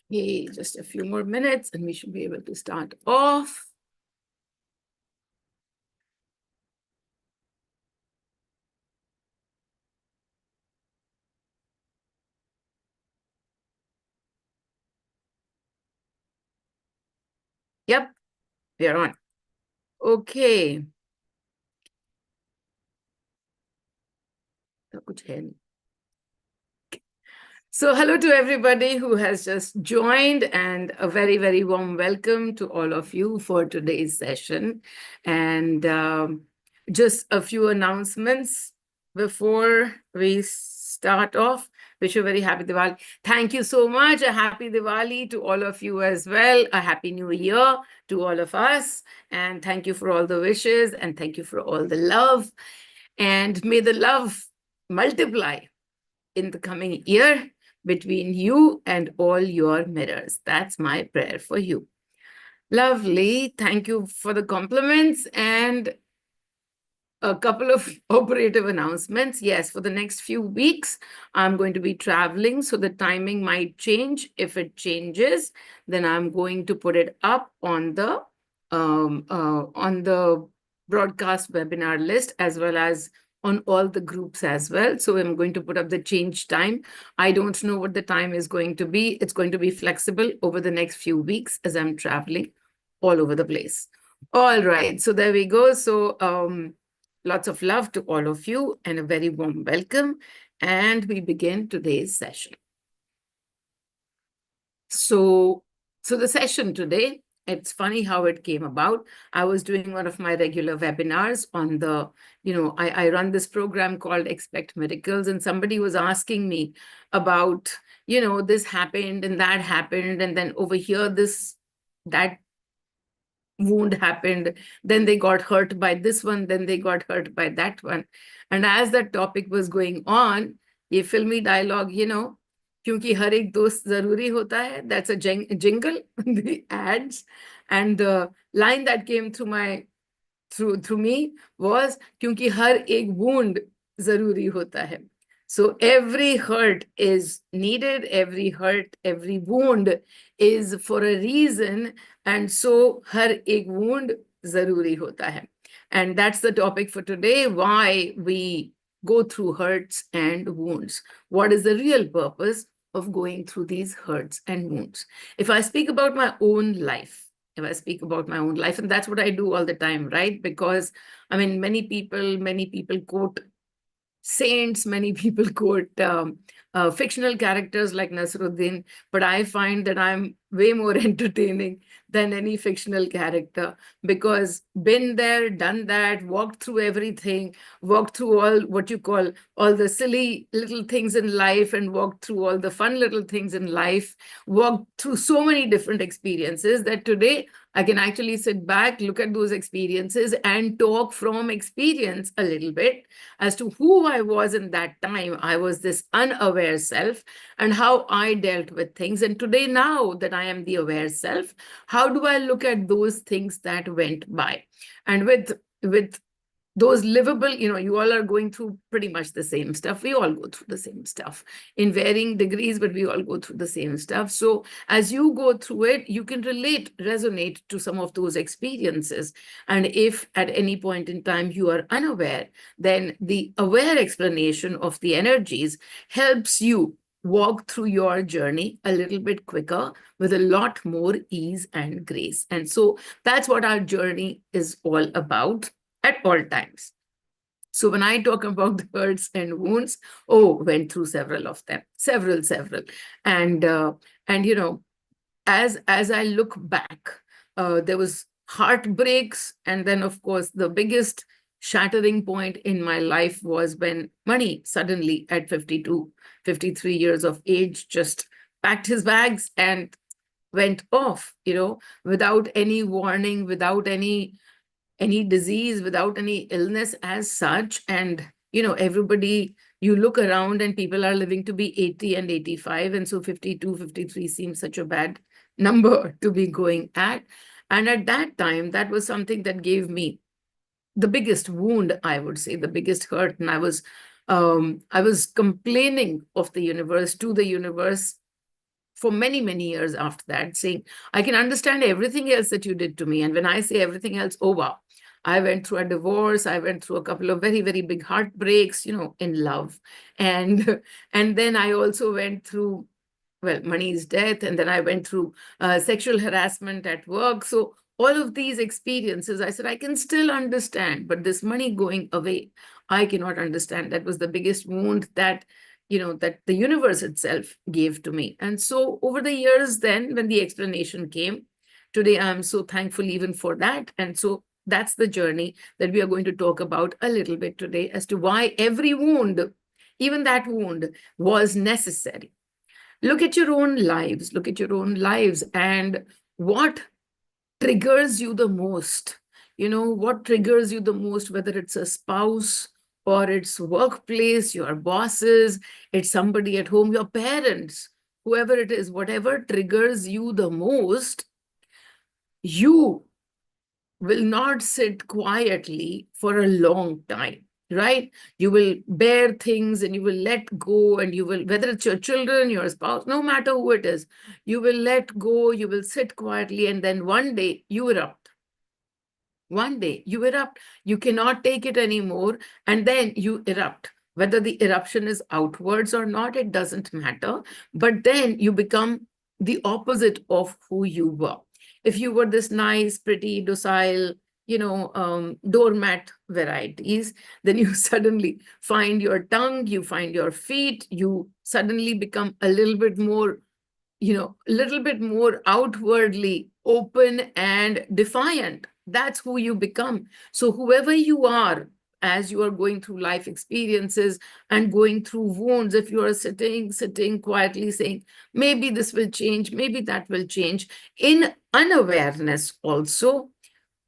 Okay, just a few more minutes and we should be able to start off. Yep, we are on. Okay. So hello to everybody who has just joined, and a very, very warm welcome to all of you for today's session. And just a few announcements before we start off. Wish you a very happy Diwali. Thank you so much. A happy Diwali to all of you as well. A happy new year to all of us. And thank you for all the wishes, and thank you for all the love. And may the love multiply in the coming year between you and all your mirrors. That's my prayer for you. Lovely. Thank you for the compliments. And a couple of operative announcements. Yes, for the next few weeks, I'm going to be traveling, so the timing might change. If it changes, then I'm going to put it up on the broadcast webinar list, as well as on all the groups as well. So I'm going to put up the change time. I don't know what the time is going to be. It's going to be flexible over the next few weeks as I'm traveling all over the place. All right, so there we go. So lots of love to all of you and a very warm welcome. And we begin today's session. So the session today, it's funny how it came about. I was doing one of my regular webinars on the, I run this program called Expect Miracles, and somebody was asking me about, this happened and that happened, and then over here, that wound happened, then they got hurt by this one, then they got hurt by that one. And as that topic was going on, ye filmy dialogue, kyunki har ek dost zaruri hota hai, that's a jingle, the ads. And the line that came through me was, kyunki har ek wound zaruri hota hai. So every hurt is needed, every hurt, every wound is for a reason, and so har ek wound zaruri hota hai. And that's the topic for today, why we go through hurts and wounds. What is the real purpose of going through these hurts and wounds? If I speak about my own life, and that's what I do all the time, right? Because, many people quote saints, many people quote fictional characters like Nasruddin, but I find that I'm way more entertaining than any fictional character, because been there, done that, walked through everything, walked through all what you call all the silly little things in life, and walked through all the fun little things in life, walked through so many different experiences that today I can actually sit back, look at those experiences, and talk from experience a little bit as to who I was in that time. I was this unaware self, and how I dealt with things. And today, now that I am the aware self, how do I look at those things that went by? And with those livable, you all are going through pretty much the same stuff. We all go through the same stuff in varying degrees, but we all go through the same stuff. So as you go through it, you can resonate to some of those experiences. And if at any point in time you are unaware, then the aware explanation of the energies helps you walk through your journey a little bit quicker with a lot more ease and grace. And so that's what our journey is all about at all times. So when I talk about the hurts and wounds, went through several of them, several. And as I look back, there was heartbreaks. And then, of course, the biggest shattering point in my life was when Mani suddenly at 52, 53 years of age, just packed his bags and went off, without any warning, without any disease, without any illness as such. And, everybody, you look around and people are living to be 80 and 85. And so 52, 53 seems such a bad number to be going at. And at that time, that was something that gave me the biggest wound, I would say, the biggest hurt. And I was complaining of the universe to the universe for many, many years after that, saying, I can understand everything else that you did to me. And when I say everything else, oh, wow. I went through a divorce. I went through a couple of very, very big heartbreaks, in love. And, and then I also went through, well, money's death. And then I went through sexual harassment at work. So all of these experiences, I said, I can still understand, but this money going away, I cannot understand. That was the biggest wound that that the universe itself gave to me. And so over the years, then when the explanation came, today I'm so thankful even for that. And so that's the journey that we are going to talk about a little bit today, as to why every wound, even that wound, was necessary. Look at your own lives. Look at your own lives and what triggers you the most. What triggers you the most, whether it's a spouse or it's workplace, your bosses, it's somebody at home, your parents, whoever it is, whatever triggers you the most, you will not sit quietly for a long time, right? You will bear things and you will let go, and you will, whether it's your children, your spouse, no matter who it is, you will let go, you will sit quietly, and then one day you erupt. One day you erupt. You cannot take it anymore, and then you erupt. Whether the eruption is outwards or not, it doesn't matter. But then you become the opposite of who you were. If you were this nice, pretty, docile, doormat varieties, then you suddenly find your tongue, you find your feet, you suddenly become a little bit more, a little bit more outwardly open and defiant. That's who you become. So whoever you are, as you are going through life experiences and going through wounds, if you are sitting quietly saying, maybe this will change, maybe that will change, in unawareness also,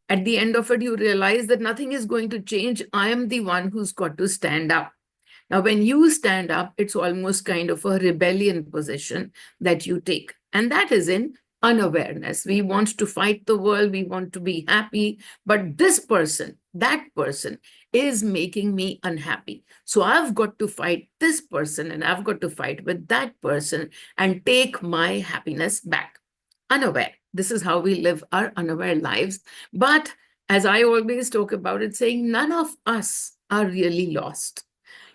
at the end of it, you realize that nothing is going to change. I am the one who's got to stand up. Now, when you stand up, it's almost kind of a rebellion position that you take. And that is in unawareness. We want to fight the world. We want to be happy. But this person, that person is making me unhappy. So I've got to fight this person, and I've got to fight with that person and take my happiness back. Unaware. This is how we live our unaware lives. But as I always talk about it, saying none of us are really lost.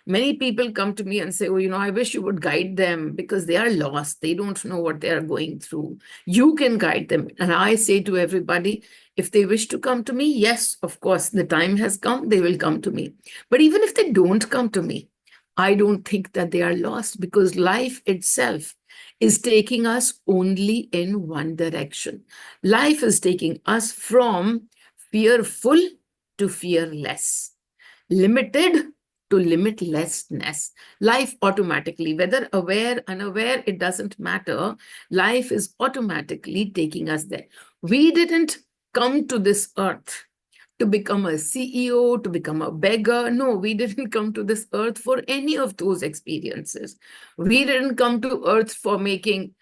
Many people come to me and say, oh, I wish you would guide them because they are lost. They don't know what they are going through. You can guide them. And I say to everybody, if they wish to come to me, yes, of course, the time has come, they will come to me. But even if they don't come to me, I don't think that they are lost, because life itself is taking us only in one direction. Life is taking us from fearful to fearless, limited to limitlessness. Life automatically, whether aware, unaware, it doesn't matter. Life is automatically taking us there. We didn't come to this earth to become a CEO, to become a beggar. No, we didn't come to this earth for any of those experiences. We didn't come to earth for making,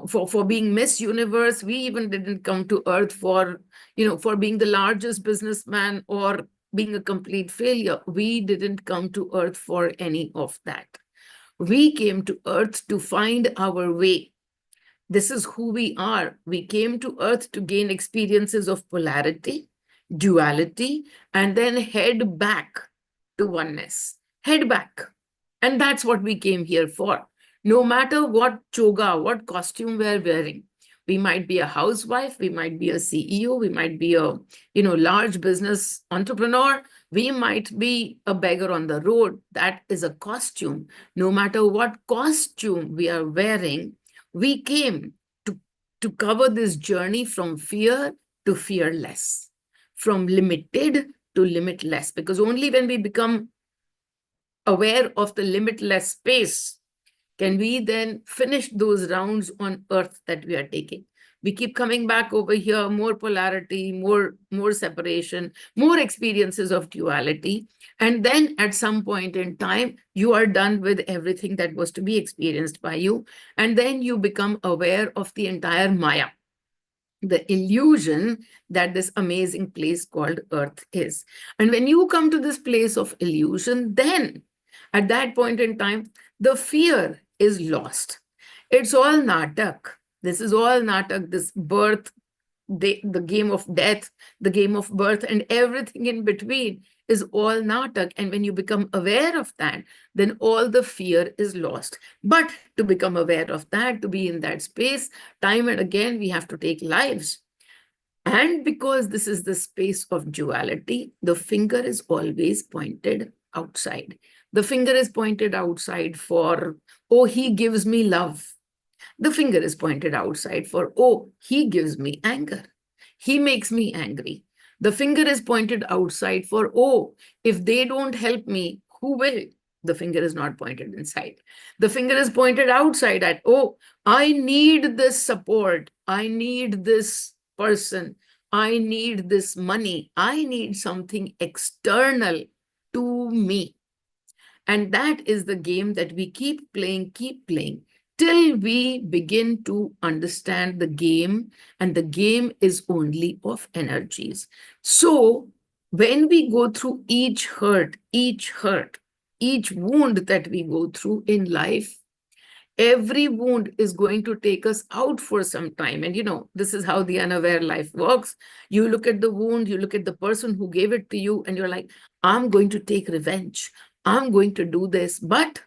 for being Miss Universe. We even didn't come to earth for, for being the largest businessman or being a complete failure. We didn't come to earth for any of that. We came to earth to find our way. This is who we are. We came to earth to gain experiences of polarity, duality, and then head back to oneness. Head back. And that's what we came here for. No matter what choga, what costume we're wearing. We might be a housewife, we might be a CEO, we might be a large business entrepreneur, we might be a beggar on the road. That is a costume. No matter what costume we are wearing, we came to cover this journey from fear to fearless, from limited to limitless, because only when we become aware of the limitless space can we then finish those rounds on earth that we are taking. We keep coming back over here, more polarity, more separation, more experiences of duality. And then at some point in time, you are done with everything that was to be experienced by you. And then you become aware of the entire Maya, the illusion that this amazing place called earth is. And when you come to this place of illusion, then at that point in time, the fear is lost. It's all natak. This is all natak, this birth, the game of death, the game of birth, and everything in between is all natak. And when you become aware of that, then all the fear is lost. But to become aware of that, to be in that space, time and again, we have to take lives. And because this is the space of duality, the finger is always pointed outside. The finger is pointed outside for, oh, he gives me love. The finger is pointed outside for, oh, he gives me anger. He makes me angry. The finger is pointed outside for, oh, if they don't help me, who will? The finger is not pointed inside. The finger is pointed outside at, oh, I need this support. I need this person. I need this money. I need something external to me. And that is the game that we keep playing till we begin to understand the game, and the game is only of energies. So when we go through each hurt, each wound that we go through in life, every wound is going to take us out for some time. And this is how the unaware life works. You look at the wound, you look at the person who gave it to you, and you're like, I'm going to take revenge. I'm going to do this. But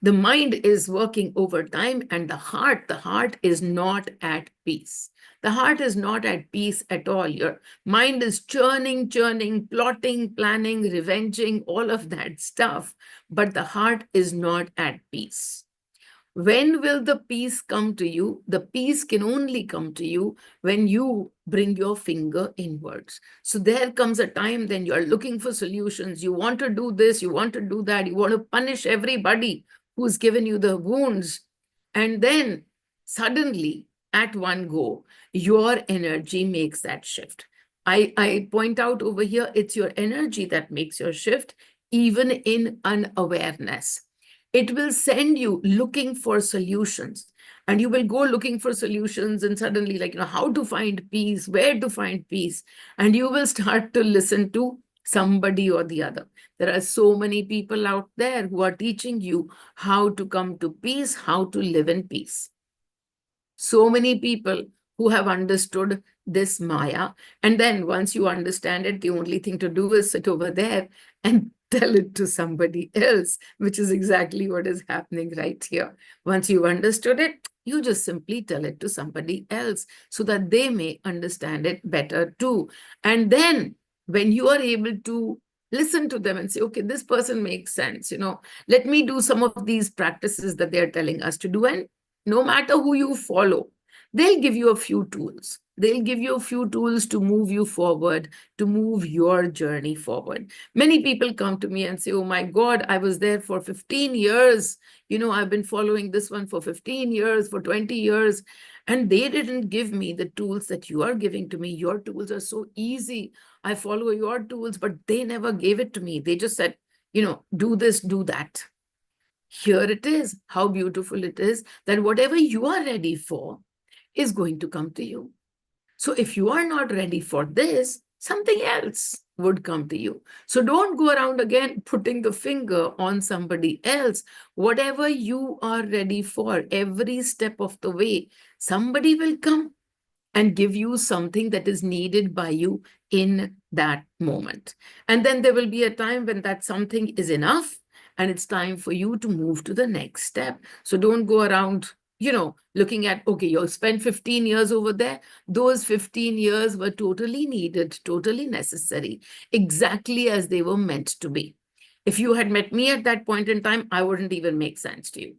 the mind is working over time, and the heart is not at peace. The heart is not at peace at all. Your mind is churning, plotting, planning, revenging, all of that stuff. But the heart is not at peace. When will the peace come to you? The peace can only come to you when you bring your finger inwards. So there comes a time then you are looking for solutions. You want to do this, you want to do that, you want to punish everybody who's given you the wounds. And then suddenly, at one go, your energy makes that shift. I point out over here, it's your energy that makes your shift, even in unawareness. It will send you looking for solutions, and you will go looking for solutions, and suddenly, like, how to find peace, where to find peace, and you will start to listen to somebody or the other. There are so many people out there who are teaching you how to come to peace, how to live in peace. So many people who have understood this Maya. And then once you understand it, the only thing to do is sit over there and tell it to somebody else, which is exactly what is happening right here. Once you've understood it, you just simply tell it to somebody else so that they may understand it better too. And then when you are able to listen to them and say, okay, this person makes sense, let me do some of these practices that they're telling us to do. And no matter who you follow, they'll give you a few tools. They'll give you a few tools to move you forward, to move your journey forward. Many people come to me and say, oh my God, I was there for 15 years. I've been following this one for 15 years, for 20 years. And they didn't give me the tools that you are giving to me. Your tools are so easy. I follow your tools, but they never gave it to me. They just said, do this, do that. Here it is, how beautiful it is that whatever you are ready for is going to come to you. So if you are not ready for this, something else would come to you. So don't go around again putting the finger on somebody else. Whatever you are ready for, every step of the way, somebody will come and give you something that is needed by you in that moment. And then there will be a time when that something is enough, and it's time for you to move to the next step. So don't go around, looking at, okay, you spent 15 years over there. Those 15 years were totally needed, totally necessary, exactly as they were meant to be. If you had met me at that point in time, I wouldn't even make sense to you.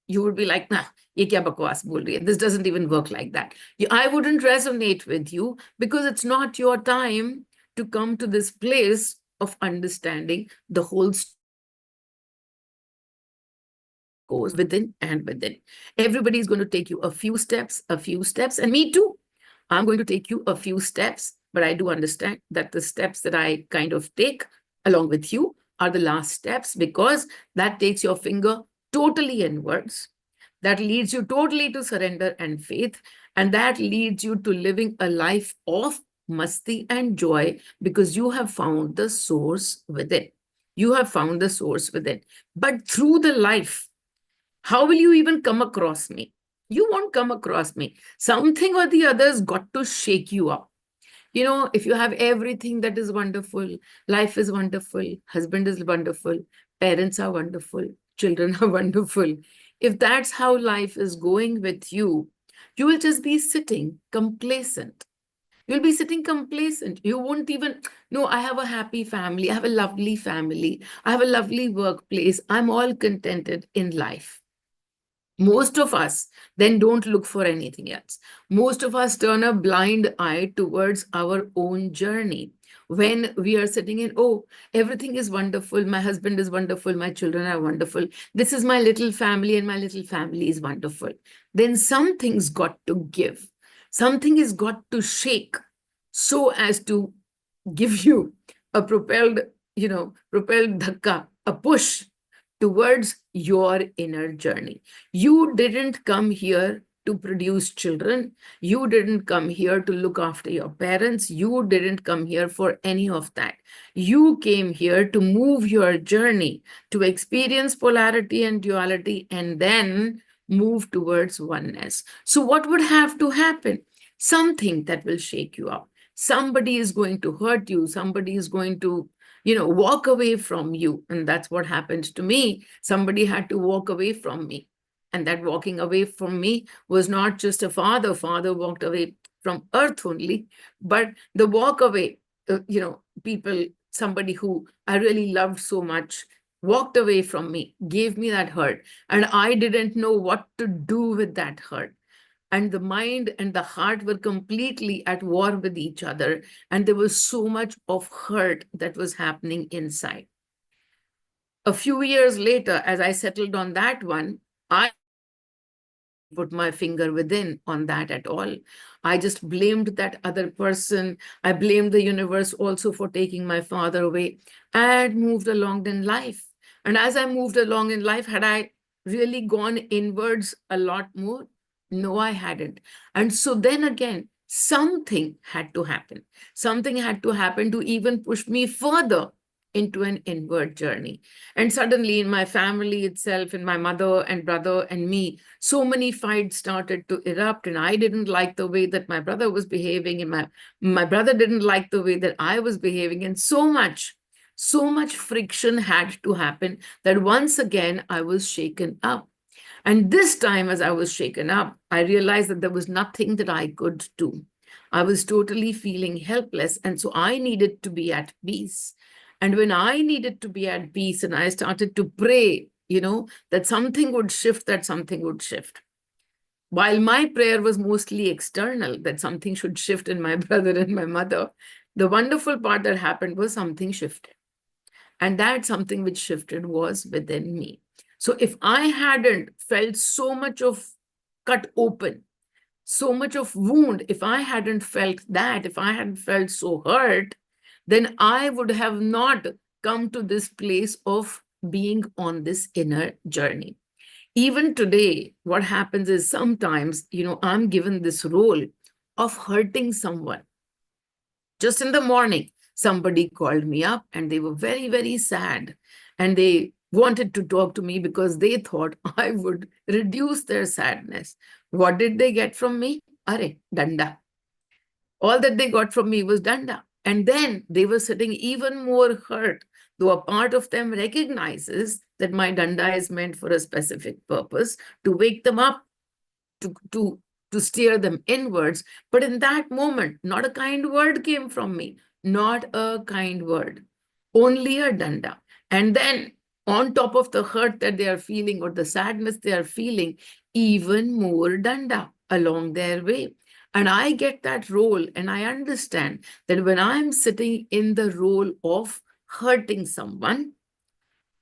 You would be like, nah, ye kya bakwas bol rahi hai? This doesn't even work like that. I wouldn't resonate with you because it's not your time to come to this place of understanding the whole goes within and within. Everybody is going to take you a few steps, and me too. I'm going to take you a few steps, but I do understand that the steps that I kind of take along with you are the last steps, because that takes your finger totally inwards. That leads you totally to surrender and faith, and that leads you to living a life of masti and joy, because you have found the source within. You have found the source within. But through the life, how will you even come across me? You won't come across me. Something or the other's got to shake you up. If you have everything that is wonderful, life is wonderful, husband is wonderful, parents are wonderful, children are wonderful. If that's how life is going with you, you will just be sitting complacent. You'll be sitting complacent. You won't even, no, I have a happy family. I have a lovely family. I have a lovely workplace. I'm all contented in life. Most of us then don't look for anything else. Most of us turn a blind eye towards our own journey. When we are sitting in, oh, everything is wonderful. My husband is wonderful. My children are wonderful. This is my little family, and my little family is wonderful. Then something's got to give. Something has got to shake so as to give you a propelled dhakka, a push towards your inner journey. You didn't come here to produce children. You didn't come here to look after your parents. You didn't come here for any of that. You came here to move your journey, to experience polarity and duality, and then move towards oneness. So, what would have to happen? Something that will shake you up. Somebody is going to hurt you. Somebody is going to walk away from you. And that's what happened to me. Somebody had to walk away from me. And that walking away from me was not just a father. Father walked away from earth only, but the walk away, people, somebody who I really loved so much, walked away from me, gave me that hurt. And I didn't know what to do with that hurt, and the mind and the heart were completely at war with each other, and there was so much of hurt that was happening inside. A few years later, as I settled on that one, I put my finger within on that at all. I just blamed that other person. I blamed the universe also for taking my father away, and moved along in life. And as I moved along in life, had I really gone inwards a lot more? No, I hadn't. And so then again, something had to happen. Something had to happen to even push me further into an inward journey. And suddenly, in my family itself, in my mother and brother and me, so many fights started to erupt. And I didn't like the way that my brother was behaving, and my brother didn't like the way that I was behaving. And so much friction had to happen that once again I was shaken up. And this time, as I was shaken up, I realized that there was nothing that I could do. I was totally feeling helpless. And so I needed to be at peace. And when I needed to be at peace, and I started to pray, that something would shift, that something would shift. While my prayer was mostly external, that something should shift in my brother and my mother, the wonderful part that happened was something shifted. And that something which shifted was within me. So if I hadn't felt so much of cut open, so much of wound, if I hadn't felt that, if I hadn't felt so hurt, then I would have not come to this place of being on this inner journey. Even today, what happens is sometimes, I'm given this role of hurting someone. Just in the morning, somebody called me up and they were very, very sad. And they wanted to talk to me because they thought I would reduce their sadness. What did they get from me? Are, danda. All that they got from me was danda. And then they were sitting even more hurt, though a part of them recognizes that my danda is meant for a specific purpose, to wake them up, to steer them inwards. But in that moment, not a kind word came from me, not a kind word, only a danda. And then on top of the hurt that they are feeling or the sadness they are feeling, even more danda along their way. And I get that role, and I understand that when I'm sitting in the role of hurting someone,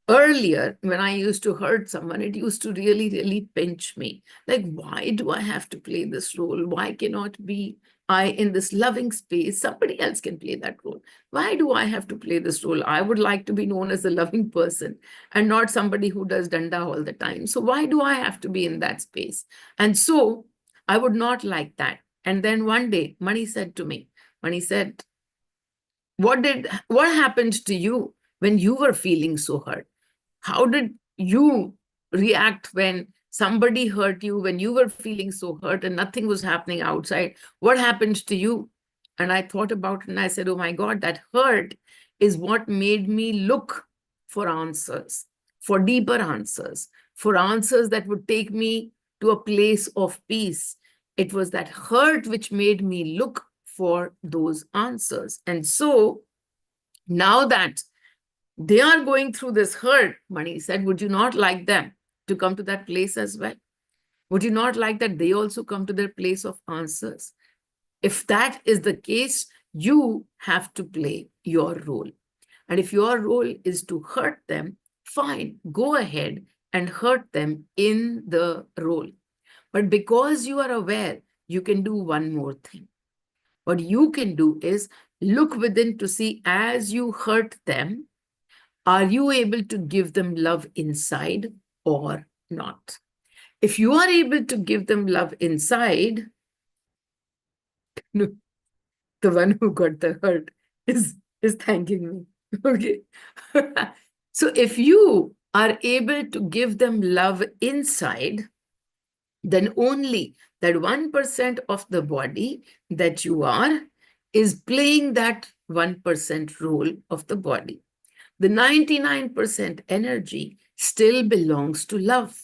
earlier, when I used to hurt someone, it used to really, really pinch me. Like, why do I have to play this role? Why cannot be I in this loving space? Somebody else can play that role. Why do I have to play this role? I would like to be known as a loving person and not somebody who does danda all the time. So why do I have to be in that space? And so I would not like that. And then one day, Mani said to me, Mani said, what happened to you when you were feeling so hurt? How did you react when somebody hurt you when you were feeling so hurt and nothing was happening outside. What happened to you? And I thought about it and I said, oh my God, that hurt is what made me look for answers, for deeper answers, for answers that would take me to a place of peace. It was that hurt which made me look for those answers. And so now that they are going through this hurt, Mani said, would you not like them to come to that place as well? Would you not like that they also come to their place of answers? If that is the case, you have to play your role. And if your role is to hurt them, fine, go ahead and hurt them in the role. But because you are aware, you can do one more thing. What you can do is look within to see, as you hurt them, are you able to give them love inside or not? If you are able to give them love inside, no, the one who got the hurt is thanking me. Okay. So if you are able to give them love inside, then only that 1% of the body that you are is playing that 1% role of the body. The 99% energy still belongs to love.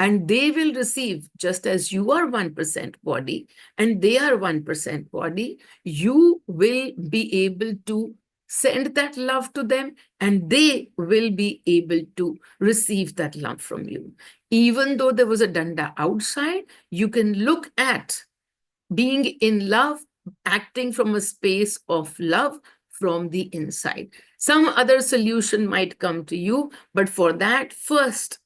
And they will receive, just as you are 1% body and they are 1% body, you will be able to send that love to them and they will be able to receive that love from you. Even though there was a danda outside, you can look at being in love, acting from a space of love from the inside. Some other solution might come to you, but for that, first,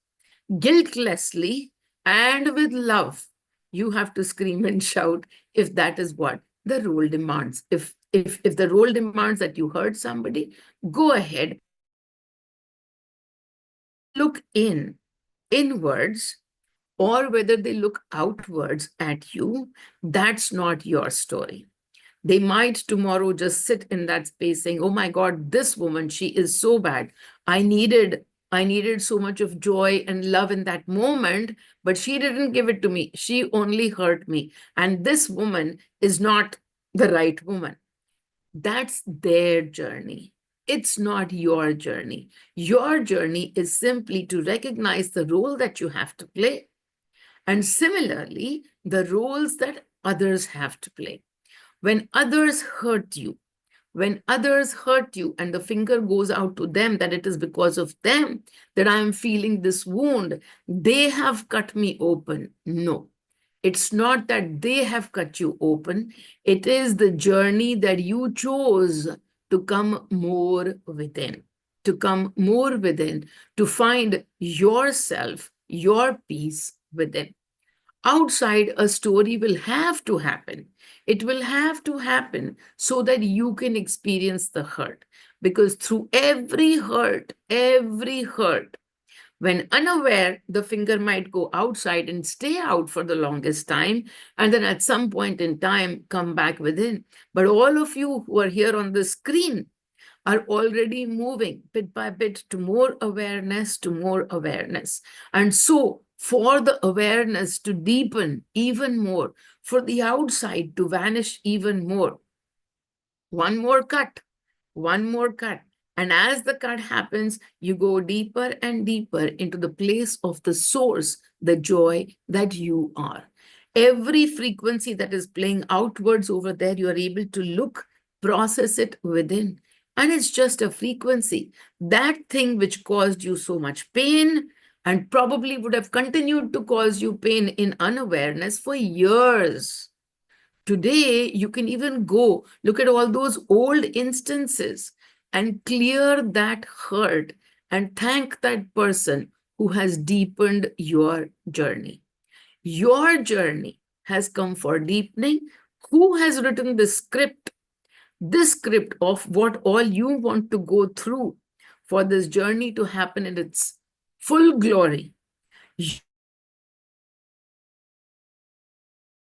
guiltlessly and with love, you have to scream and shout if that is what the role demands. If the role demands that you hurt somebody, go ahead. Look inwards, or whether they look outwards at you, that's not your story. They might tomorrow just sit in that space saying, oh my God, this woman, she is so bad. I needed so much of joy and love in that moment, but she didn't give it to me. She only hurt me. And this woman is not the right woman. That's their journey. It's not your journey. Your journey is simply to recognize the role that you have to play. And similarly, the roles that others have to play. When others hurt you, and the finger goes out to them that it is because of them that I am feeling this wound, they have cut me open. No, it's not that they have cut you open. It is the journey that you chose to come more within, to find yourself, your peace within. Outside, a story will have to happen. It will have to happen so that you can experience the hurt. Because through every hurt, when unaware, the finger might go outside and stay out for the longest time, and then at some point in time, come back within. But all of you who are here on the screen are already moving bit by bit to more awareness, to more awareness. And so for the awareness to deepen even more, for the outside to vanish even more, one more cut, one more cut. And as the cut happens, you go deeper and deeper into the place of the source, the joy that you are. Every frequency that is playing outwards over there, you are able to look, process it within. And it's just a frequency. That thing which caused you so much pain and probably would have continued to cause you pain in unawareness for years. Today, you can even go look at all those old instances and clear that hurt and thank that person who has deepened your journey. Your journey has come for deepening. Who has written the script? This script of what all you want to go through for this journey to happen in its full glory. You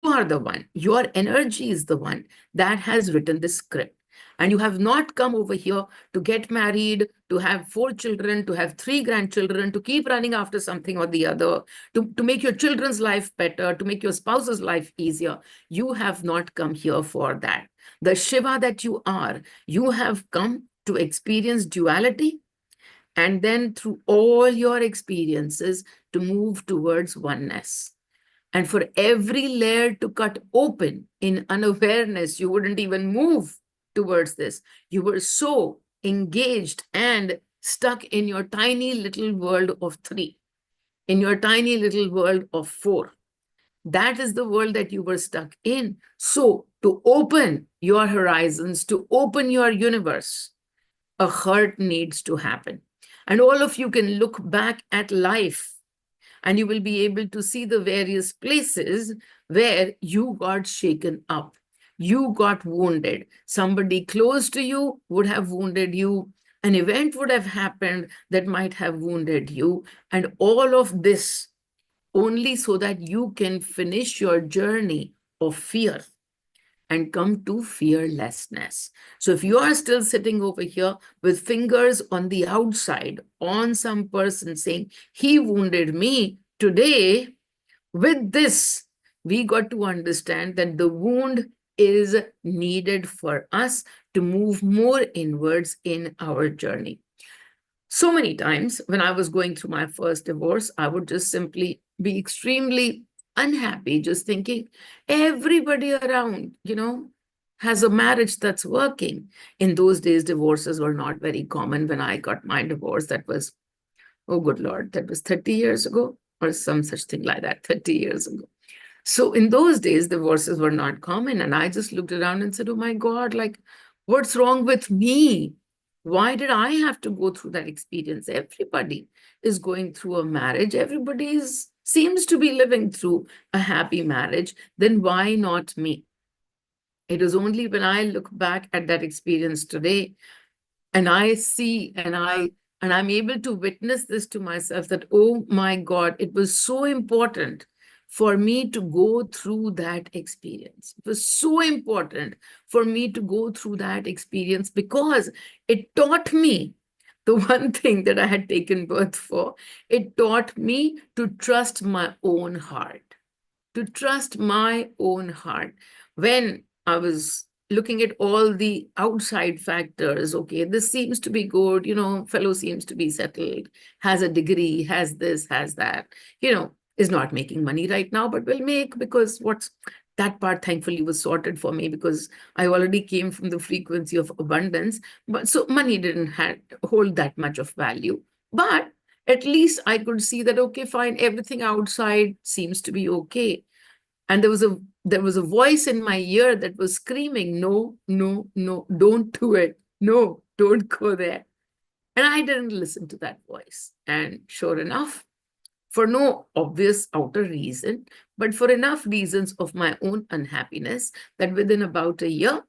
are the one, your energy is the one that has written the script. And you have not come over here to get married, to have 4 children, to have 3 grandchildren, to keep running after something or the other, to make your children's life better, to make your spouse's life easier. You have not come here for that. The Shiva that you are, you have come to experience duality, and then through all your experiences to move towards oneness. And for every layer to cut open in unawareness, you wouldn't even move towards this. You were so engaged and stuck in your tiny little world of 3, in your tiny little world of 4. That is the world that you were stuck in. So to open your horizons, to open your universe, a hurt needs to happen. And all of you can look back at life and you will be able to see the various places where you got shaken up. You got wounded. Somebody close to you would have wounded you. An event would have happened that might have wounded you. And all of this only so that you can finish your journey of fear and come to fearlessness. So if you are still sitting over here with fingers on the outside on some person saying, he wounded me, today, with this, we got to understand that the wound is needed for us to move more inwards in our journey. So many times when I was going through my first divorce, I would just simply be extremely unhappy, just thinking everybody around, has a marriage that's working. In those days, divorces were not very common. When I got my divorce, that was, oh, good Lord, that was 30 years ago or some such thing like that, 30 years ago. So in those days, divorces were not common. And I just looked around and said, oh my God, like, what's wrong with me? Why did I have to go through that experience? Everybody is going through a marriage. Everybody seems to be living through a happy marriage. Then why not me? It was only when I look back at that experience today and I see and I'm able to witness this to myself that, oh my God, it was so important for me to go through that experience. It was so important for me to go through that experience because it taught me the one thing that I had taken birth for. It taught me to trust my own heart, to trust my own heart. When I was looking at all the outside factors, okay, this seems to be good, fellow seems to be settled, has a degree, has this, has that, is not making money right now, but will make because that part thankfully was sorted for me because I already came from the frequency of abundance. But so money didn't hold that much of value. But at least I could see that, okay, fine, everything outside seems to be okay. And there was a voice in my ear that was screaming, no, no, no, don't do it. No, don't go there. And I didn't listen to that voice. And sure enough, for no obvious outer reason, but for enough reasons of my own unhappiness, that within about a year,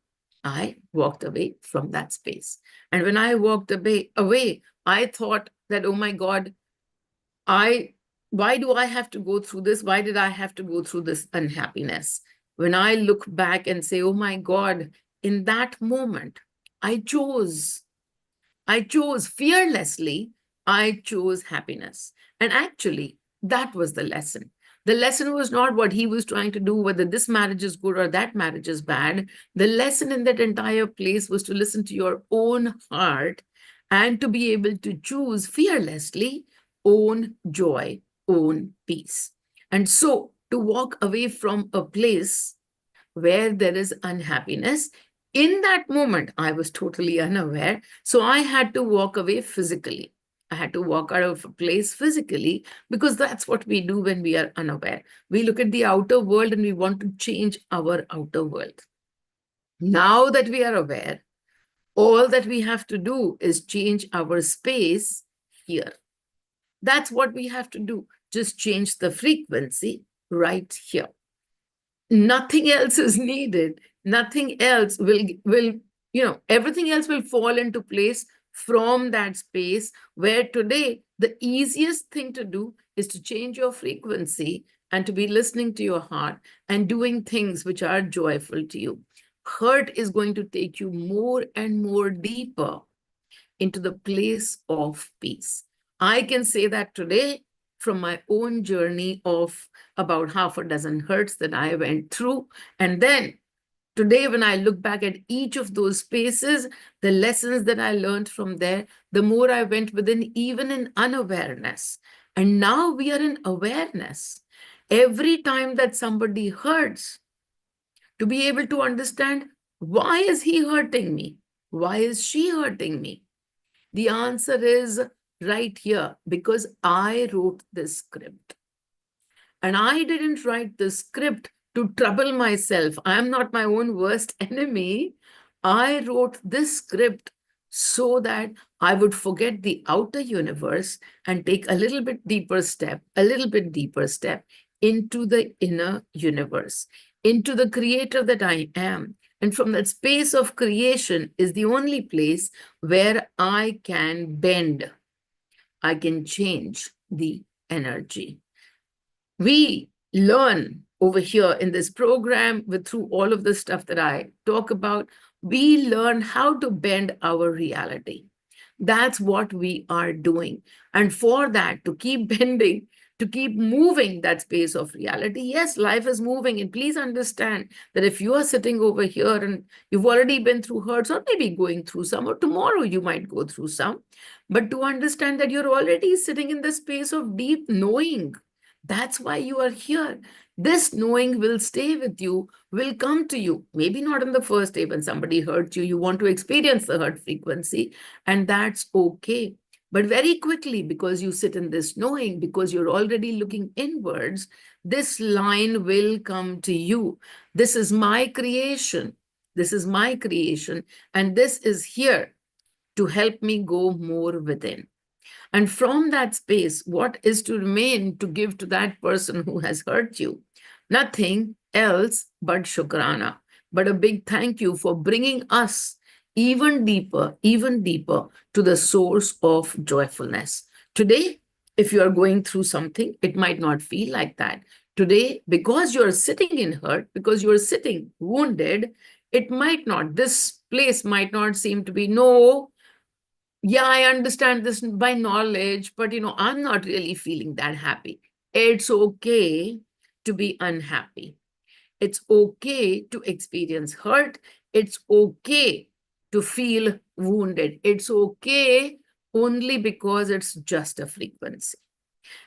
I walked away from that space. And when I walked away, I thought that, oh my God, why do I have to go through this? Why did I have to go through this unhappiness? When I look back and say, oh my God, in that moment, I chose fearlessly, I chose happiness. And actually, that was the lesson. The lesson was not what he was trying to do, whether this marriage is good or that marriage is bad. The lesson in that entire place was to listen to your own heart and to be able to choose fearlessly, own joy, own peace. And so to walk away from a place where there is unhappiness, in that moment, I was totally unaware. So I had to walk away physically. I had to walk out of a place physically because that's what we do when we are unaware. We look at the outer world and we want to change our outer world. Now that we are aware, all that we have to do is change our space here. That's what we have to do. Just change the frequency right here. Nothing else is needed. Nothing else will everything else will fall into place from that space where today the easiest thing to do is to change your frequency and to be listening to your heart and doing things which are joyful to you. hurt is going to take you more and more deeper into the place of peace. I can say that today from my own journey of about half a dozen hurts that I went through. And then today, when I look back at each of those spaces, the lessons that I learned from there, the more I went within, even in unawareness. And now we are in awareness. Every time that somebody hurts, to be able to understand, why is he hurting me? Why is she hurting me? The answer is right here, because I wrote this script. And I didn't write the script to trouble myself. I am not my own worst enemy. I wrote this script so that I would forget the outer universe and take a little bit deeper step, into the inner universe, into the creator that I am. And from that space of creation is the only place where I can bend, I can change the energy. We learn over here in this program, with through all of the stuff that I talk about, we learn how to bend our reality. That's what we are doing. And for that, to keep bending, to keep moving that space of reality, yes, life is moving. And please understand that if you are sitting over here and you've already been through hurts, or maybe going through some, or tomorrow you might go through some, but to understand that you're already sitting in the space of deep knowing. That's why you are here. This knowing will stay with you, will come to you. Maybe not on the first day when somebody hurt you, you want to experience the hurt frequency, and that's okay. But very quickly, because you sit in this knowing, because you're already looking inwards, this line will come to you. This is my creation. This is my creation. And this is here to help me go more within. And from that space, what is to remain to give to that person who has hurt you? Nothing else but Shukrana, but a big thank you for bringing us even deeper to the source of joyfulness. Today, if you are going through something, it might not feel like that. Today, because you're sitting in hurt, because you're sitting wounded, it might not, this place might not seem to be, no, yeah, I understand this by knowledge, but I'm not really feeling that happy. It's okay to be unhappy. It's okay to experience hurt. It's okay to feel wounded. It's okay only because it's just a frequency.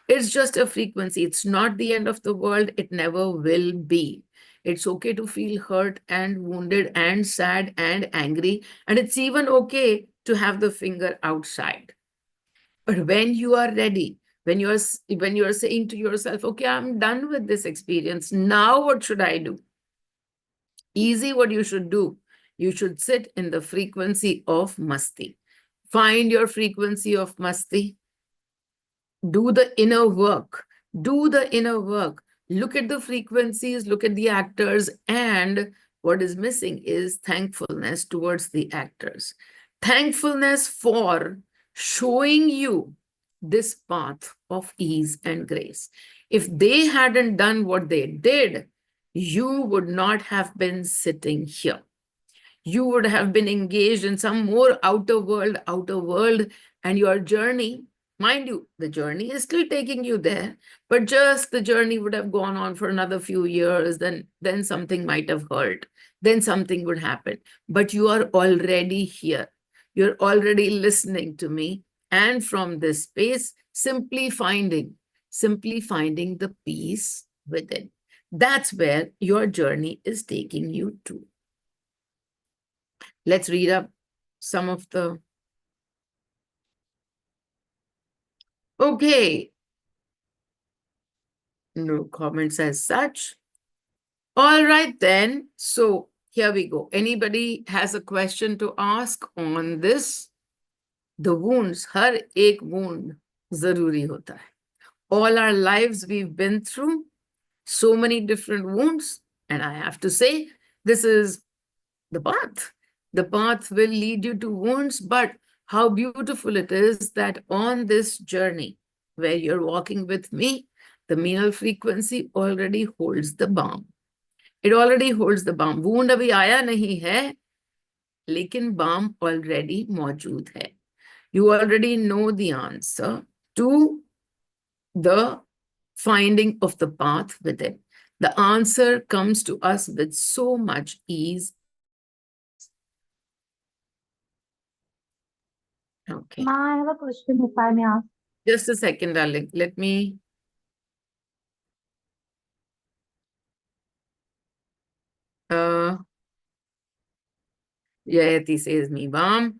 It's just a frequency. It's not the end of the world. It never will be. It's okay to feel hurt and wounded and sad and angry. And it's even okay to have the finger outside. But when you are ready, when you're saying to yourself, okay, I'm done with this experience. Now what should I do? Easy, what you should do. You should sit in the frequency of masti. Find your frequency of masti. Do the inner work. Do the inner work. Look at the frequencies, look at the actors, and what is missing is thankfulness towards the actors. Thankfulness for showing you this path of ease and grace. If they hadn't done what they did, you would not have been sitting here. You would have been engaged in some more outer world, and your journey, mind you, the journey is still taking you there, but just the journey would have gone on for another few years, then something might have hurt, then something would happen. But you are already here. You're already listening to me. And from this space, simply finding the peace within. That's where your journey is taking you to. Let's read up some of the... Okay. No comments as such. All right then. So here we go. Anybody has a question to ask on this? The wounds, har ek wound zaruri hota hai. All our lives we've been through so many different wounds. And I have to say, this is the path. The path will lead you to wounds, but how beautiful it is that on this journey where you're walking with me, the male frequency already holds the balm. It already holds the balm. Wound अभी आया नहीं है, लेकिन balm already मौजूद है. You already know the answer to the finding of the path within. The answer comes to us with so much ease and grace. Okay. Ma, I have a question if I may ask. Just a second, darling. Let me. Yayati says me, Bam.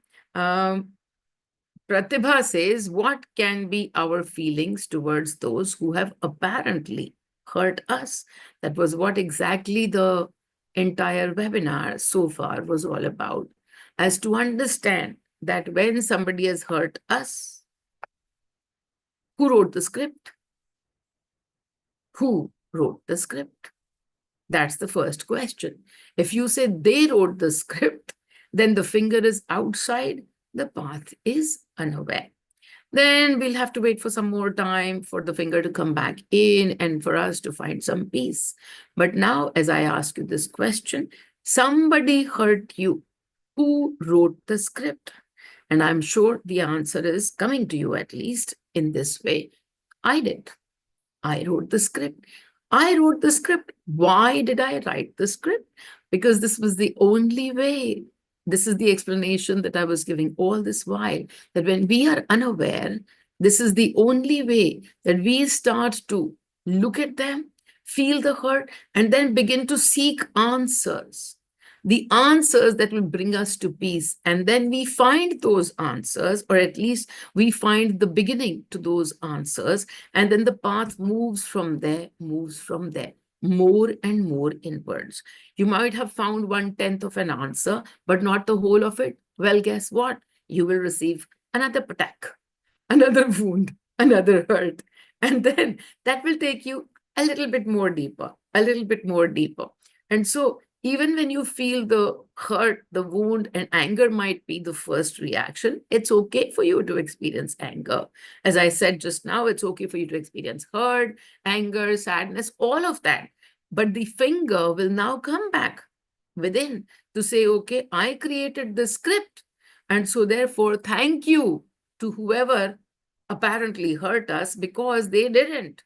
Pratibha says, what can be our feelings towards those who have apparently hurt us? That was what exactly the entire webinar so far was all about. As to understand that when somebody has hurt us, who wrote the script? Who wrote the script? That's the first question. If you say they wrote the script, then the finger is outside, the path is unaware. Then we'll have to wait for some more time for the finger to come back in and for us to find some peace. But now, as I ask you this question, somebody hurt you. Who wrote the script? And I'm sure the answer is coming to you at least in this way. I did. I wrote the script. I wrote the script. Why did I write the script? Because this was the only way. This is the explanation that I was giving all this while, that when we are unaware, this is the only way that we start to look at them, feel the hurt, and then begin to seek answers. The answers that will bring us to peace. And then we find those answers, or at least we find the beginning to those answers. And then the path moves from there, more and more inwards. You might have found 1/10 of an answer, but not the whole of it. Well, guess what? You will receive another attack, another wound, another hurt. And then that will take you a little bit more deeper, a little bit more deeper. And so even when you feel the hurt, the wound, and anger might be the first reaction, it's okay for you to experience anger. As I said just now, it's okay for you to experience hurt, anger, sadness, all of that. But the finger will now come back within to say, okay, I created the script. And so therefore, thank you to whoever apparently hurt us, because they didn't.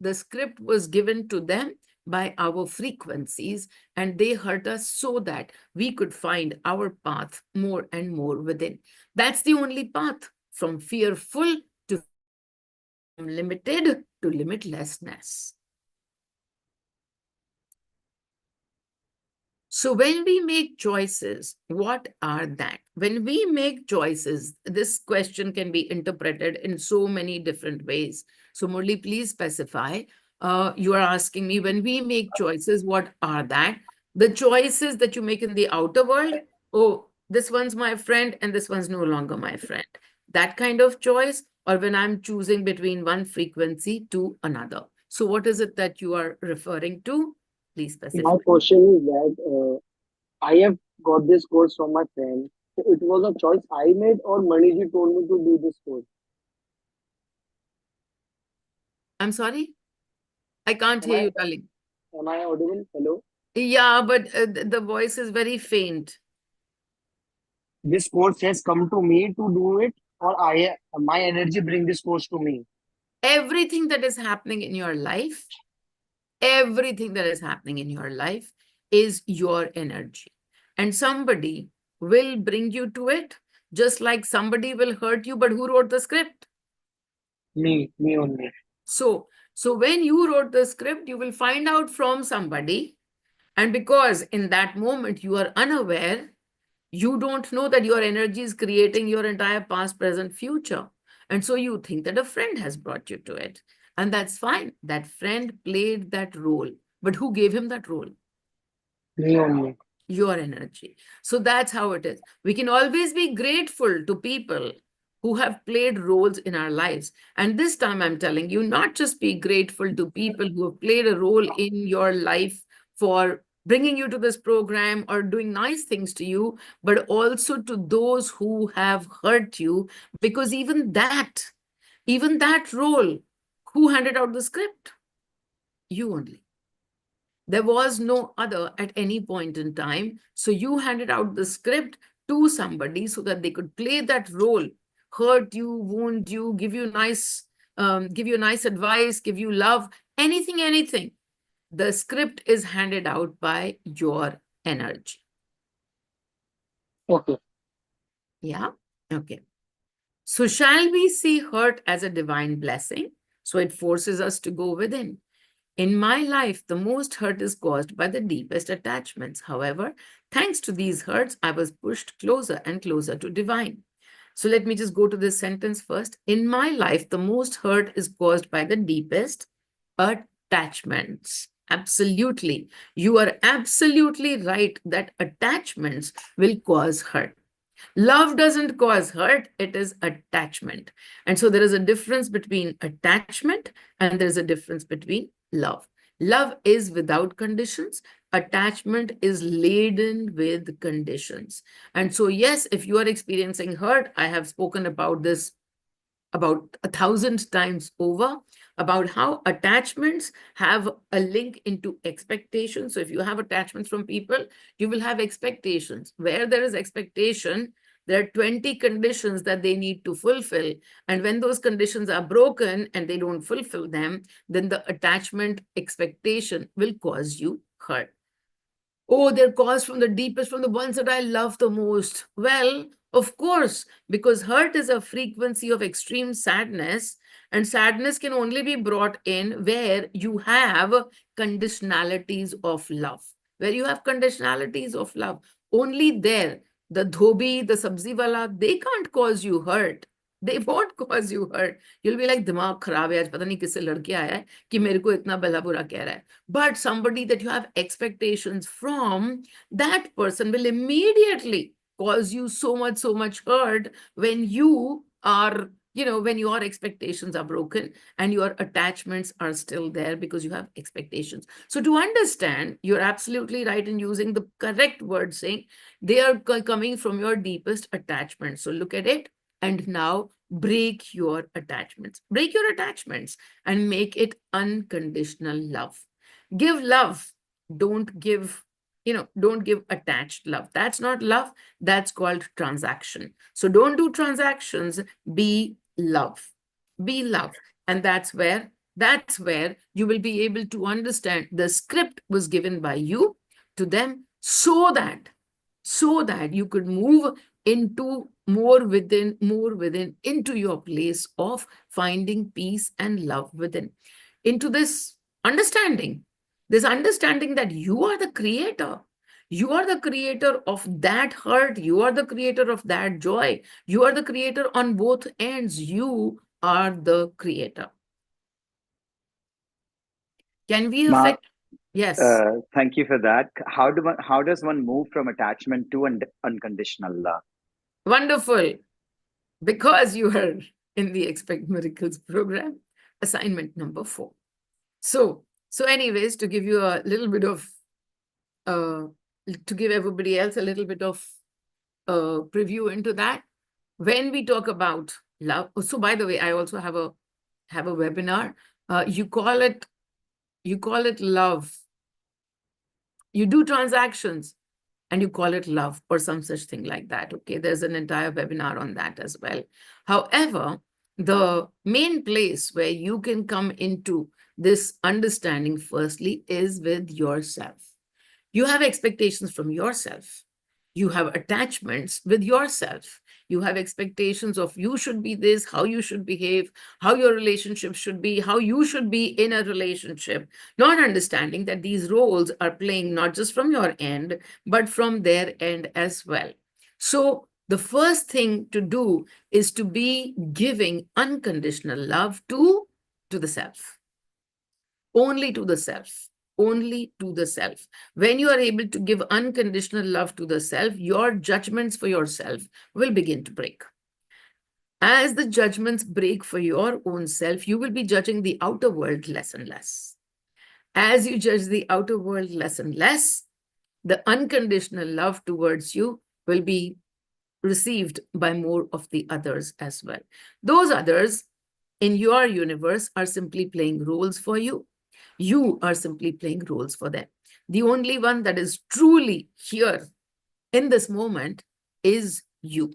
The script was given to them by our frequencies, and they hurt us so that we could find our path more and more within. That's the only path, from fearful to limited to limitlessness. So when we make choices, what are that? When we make choices, this question can be interpreted in so many different ways. So Murli, please specify. You are asking me, when we make choices, what are that? The choices that you make in the outer world, oh, this one's my friend and this one's no longer my friend. That kind of choice, or when I'm choosing between one frequency to another. So what is it that you are referring to? Please specify. My question is that I have got this course from my friend. So it was a choice I made, or Maniji told me to do this course. I'm sorry? I can't Am hear I you, darling. am I audible? Hello. Yeah, but the voice is very faint. This course has come to me to do it, or my energy bring this course to me. Everything that is happening in your life, everything that is happening in your life is your energy. And somebody will bring you to it, just like somebody will hurt you, but who wrote the script? Me only. So when you wrote the script, you will find out from somebody. And because in that moment you are unaware, you don't know that your energy is creating your entire past, present, future. And so you think that a friend has brought you to it. And that's fine. That friend played that role. But who gave him that role? Me only. Your energy. So that's how it is. We can always be grateful to people who have played roles in our lives. And this time I'm telling you, not just be grateful to people who have played a role in your life for bringing you to this program or doing nice things to you, but also to those who have hurt you, because even that role, who handed out the script? You only. There was no other at any point in time. So you handed out the script to somebody so that they could play that role, hurt you, wound you, give you nice advice, give you love, anything, anything. The script is handed out by your energy. Okay. Yeah. Okay. So shall we see hurt as a divine blessing? So it forces us to go within. In my life, the most hurt is caused by the deepest attachments. However, thanks to these hurts, I was pushed closer and closer to divine. So let me just go to this sentence first. In my life, the most hurt is caused by the deepest attachments. Absolutely. You are absolutely right that attachments will cause hurt. Love doesn't cause hurt, it is attachment. And so there is a difference between attachment and there's a difference between love. Love is without conditions. Attachment is laden with conditions. And so, yes, if you are experiencing hurt, I have spoken about this about 1,000 times over, about how attachments have a link into expectations. So if you have attachments from people, you will have expectations. Where there is expectation, there are 20 conditions that they need to fulfill. And when those conditions are broken and they don't fulfill them, then the attachment expectation will cause you hurt. Oh, they're caused from the deepest, from the ones that I love the most. Well, of course, because hurt is a frequency of extreme sadness, and sadness can only be brought in where you have conditionalities of love. Where you have conditionalities of love, only there, the dhobi, the sabzi wala, they can't cause you hurt. They won't cause you hurt. You'll be like, दिमाग खराब है आज, पता नहीं किससे लड़के आया है कि मेरे को इतना भला बुरा कह रहा है. But somebody that you have expectations from, that person will immediately cause you so much hurt when you are, when your expectations are broken and your attachments are still there because you have expectations. So to understand, you're absolutely right in using the correct word, saying they are coming from your deepest attachment. So look at it and now break your attachments. Break your attachments and make it unconditional love. Give love. Don't give, don't give attached love. That's not love. That's called transaction. So don't do transactions. Be love. Be love. And that's where you will be able to understand the script was given by you to them so that you could move into more within into your place of finding peace and love within, into this understanding that you are the creator. You are the creator of that hurt. You are the creator of that joy. You are the creator on both ends. You are the creator. Can we Ma, affect? Yes. thank you for that. How does one move from attachment to unconditional love? Wonderful. Because you are in the Expect Miracles program, assignment number 4. So anyways, to give you a little bit of, to give everybody else a little bit of preview into that, when we talk about love. So by the way, I also have a webinar. You call it love. You do transactions and you call it love or some such thing like that. Okay, there's an entire webinar on that as well. However, the main place where you can come into this understanding firstly is with yourself. You have expectations from yourself. You have attachments with yourself. You have expectations of you should be this, how you should behave, how your relationship should be, how you should be in a relationship, not understanding that these roles are playing not just from your end, but from their end as well. So the first thing to do is to be giving unconditional love to the self. Only to the self. Only to the self. When you are able to give unconditional love to the self, your judgments for yourself will begin to break. As the judgments break for your own self, you will be judging the outer world less and less. As you judge the outer world less and less, the unconditional love towards you will be received by more of the others as well. Those others in your universe are simply playing roles for you. You are simply playing roles for them. The only one that is truly here in this moment is you.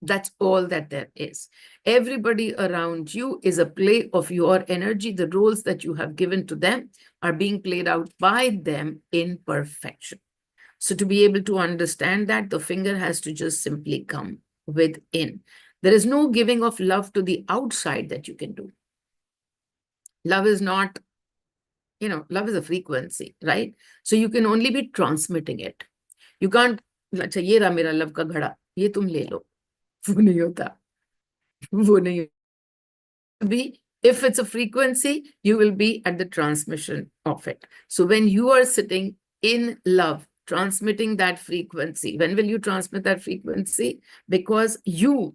That's all that there is. Everybody around you is a play of your energy. The roles that you have given to them are being played out by them in perfection. So to be able to understand that, the finger has to just simply come within. There is no giving of love to the outside that you can do. Love is not, love is a frequency, right? So you can only be transmitting it. You can't, अच्छा ये रहा मेरा love का घड़ा, ये तुम ले लो. वो नहीं होता. वो नहीं be. If it's a frequency, you will be at the transmission of it. So when you are sitting in love, transmitting that frequency, when will you transmit that frequency? Because you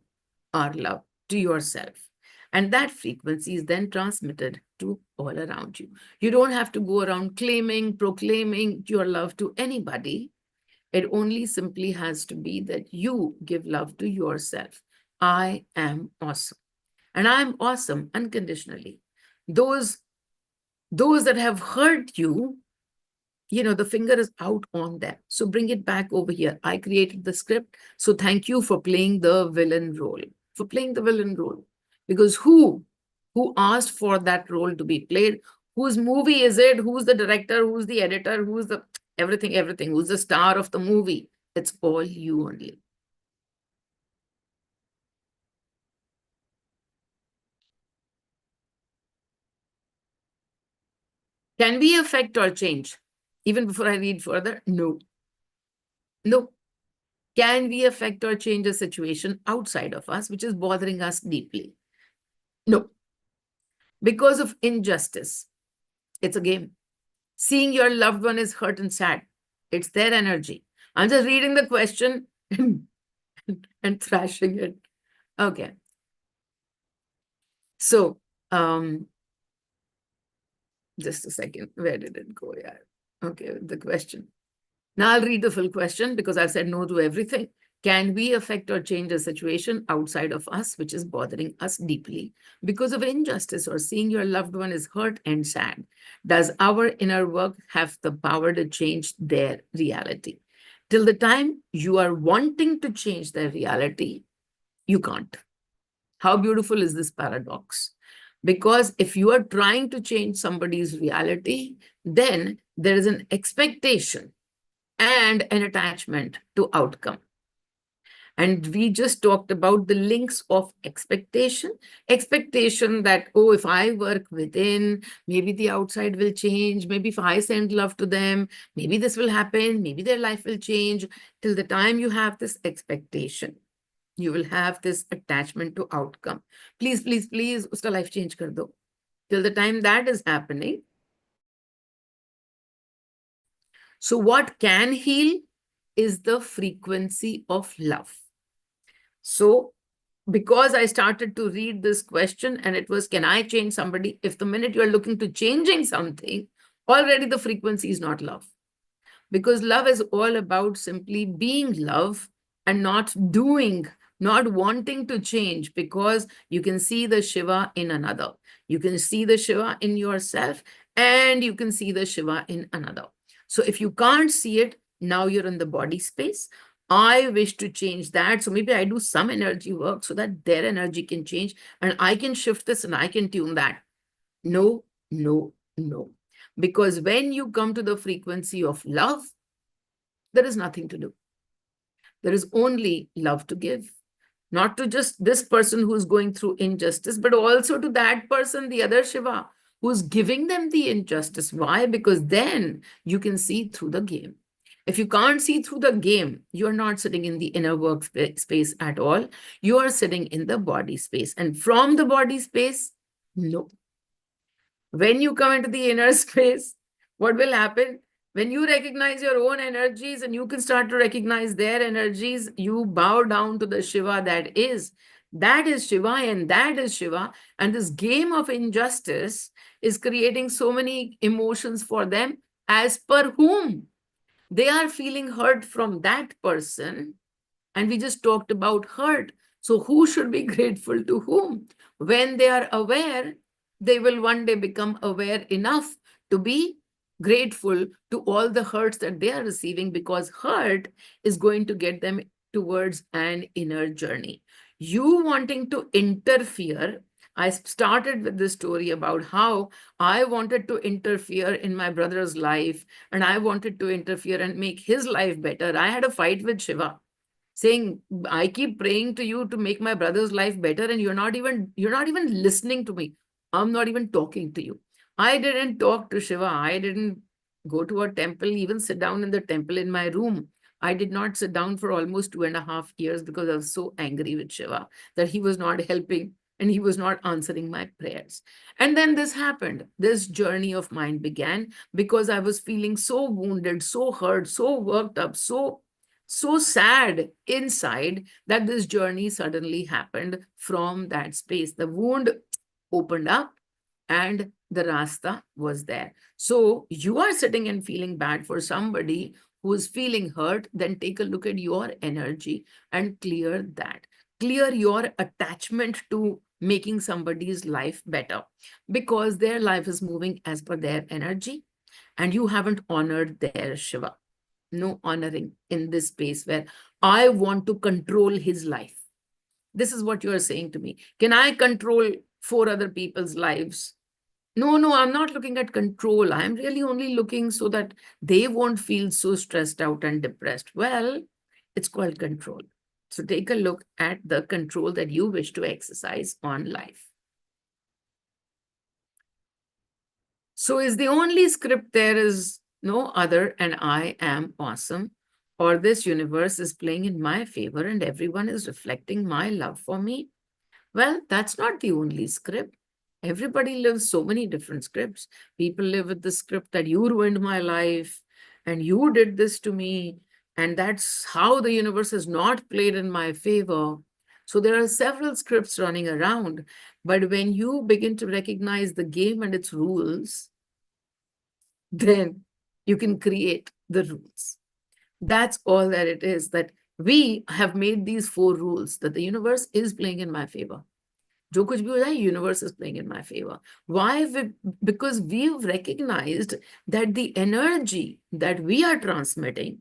are love to yourself. And that frequency is then transmitted to all around you. You don't have to go around claiming, proclaiming your love to anybody. It only simply has to be that you give love to yourself. I am awesome. And I'm awesome unconditionally. Those that have hurt you, the finger is out on them. So bring it back over here. I created the script. So thank you for playing the villain role, Because who asked for that role to be played? Whose movie is it? Who's the director? Who's the editor? Who's the everything? Who's the star of the movie? It's all you only. Can we affect or change? Even before I read further, no. No. Can we affect or change a situation outside of us, which is bothering us deeply? No. Because of injustice, it's a game. Seeing your loved one is hurt and sad. It's their energy. I'm just reading the question and thrashing it. Okay. So, just a second. Where did it go? Yeah. Okay, the question. Now I'll read the full question because I've said no to everything. Can we affect or change a situation outside of us, which is bothering us deeply because of injustice or seeing your loved one is hurt and sad? Does our inner work have the power to change their reality? Till the time you are wanting to change their reality, you can't. How beautiful is this paradox? Because if you are trying to change somebody's reality, then there is an expectation and an attachment to outcome. And we just talked about the links of expectation. Expectation that, oh, if I work within, maybe the outside will change. Maybe if I send love to them, maybe this will happen. Maybe their life will change. Till the time you have this expectation, you will have this attachment to outcome. Please, please, please, uska life change kar do. Till the time that is happening. So what can heal is the frequency of love. So because I started to read this question and it was, can I change somebody? If the minute you're looking to changing something, already the frequency is not love. Because love is all about simply being love and not doing, not wanting to change, because you can see the Shiva in another. You can see the Shiva in yourself and you can see the Shiva in another. So if you can't see it, now you're in the body space. I wish to change that. So maybe I do some energy work so that their energy can change and I can shift this and I can tune that. No, no, no. Because when you come to the frequency of love, there is nothing to do. There is only love to give. Not to just this person who's going through injustice, but also to that person, the other Shiva, who's giving them the injustice. Why? Because then you can see through the game. If you can't see through the game, you're not sitting in the inner work space at all. You are sitting in the body space. And from the body space, no. When you come into the inner space, what will happen? When you recognize your own energies and you can start to recognize their energies, you bow down to the Shiva that is. That is Shiva and that is Shiva. And this game of injustice is creating so many emotions for them as per whom they are feeling hurt from that person. And we just talked about hurt. So who should be grateful to whom? When they are aware, they will one day become aware enough to be grateful to all the hurts that they are receiving, because hurt is going to get them towards an inner journey. You wanting to interfere, I started with this story about how I wanted to interfere in my brother's life, and I wanted to interfere and make his life better. I had a fight with Shiva, saying, I keep praying to you to make my brother's life better, and you're not even listening to me. I'm not even talking to you. I didn't talk to Shiva. I didn't go to a temple, even sit down in the temple in my room. I did not sit down for almost 2.5 years because I was so angry with Shiva that he was not helping and he was not answering my prayers. And then this happened. This journey of mine began because I was feeling so wounded, so hurt, so worked up, so sad inside, that this journey suddenly happened from that space. The wound opened up and the rasta was there. So you are sitting and feeling bad for somebody who is feeling hurt, then take a look at your energy and clear that. Clear your attachment to making somebody's life better, because their life is moving as per their energy and you haven't honored their Shiva. No honoring in this space where I want to control his life. This is what you are saying to me. Can I control 4 other people's lives? No, no, I'm not looking at control. I'm really only looking so that they won't feel so stressed out and depressed. Well, it's called control. So take a look at the control that you wish to exercise on life. So is the only script there is no other and I am awesome, or this universe is playing in my favor and everyone is reflecting my love for me? Well, that's not the only script. Everybody lives so many different scripts. People live with the script that you ruined my life and you did this to me, and that's how the universe has not played in my favor. So there are several scripts running around, but when you begin to recognize the game and its rules, then you can create the rules. That's all that it is, that we have made these 4 rules, that the universe is playing in my favor. जो कुछ भी हो जाए, universe is playing in my favor. Why? Because we've recognized that the energy that we are transmitting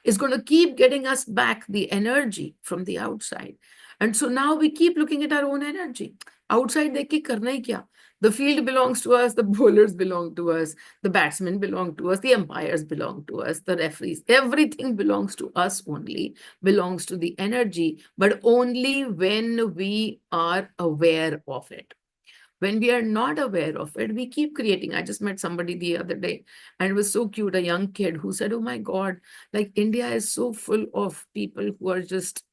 is going to keep getting us back the energy from the outside. And so now we keep looking at our own energy. Outside देख के करना ही क्या? The field belongs to us, the bowlers belong to us, the batsmen belong to us, the umpires belong to us, the referees, everything belongs to us only, belongs to the energy, but only when we are aware of it. When we are not aware of it, we keep creating. I just met somebody the other day and it was so cute, a young kid who said, oh my God, like India is so full of people who are just,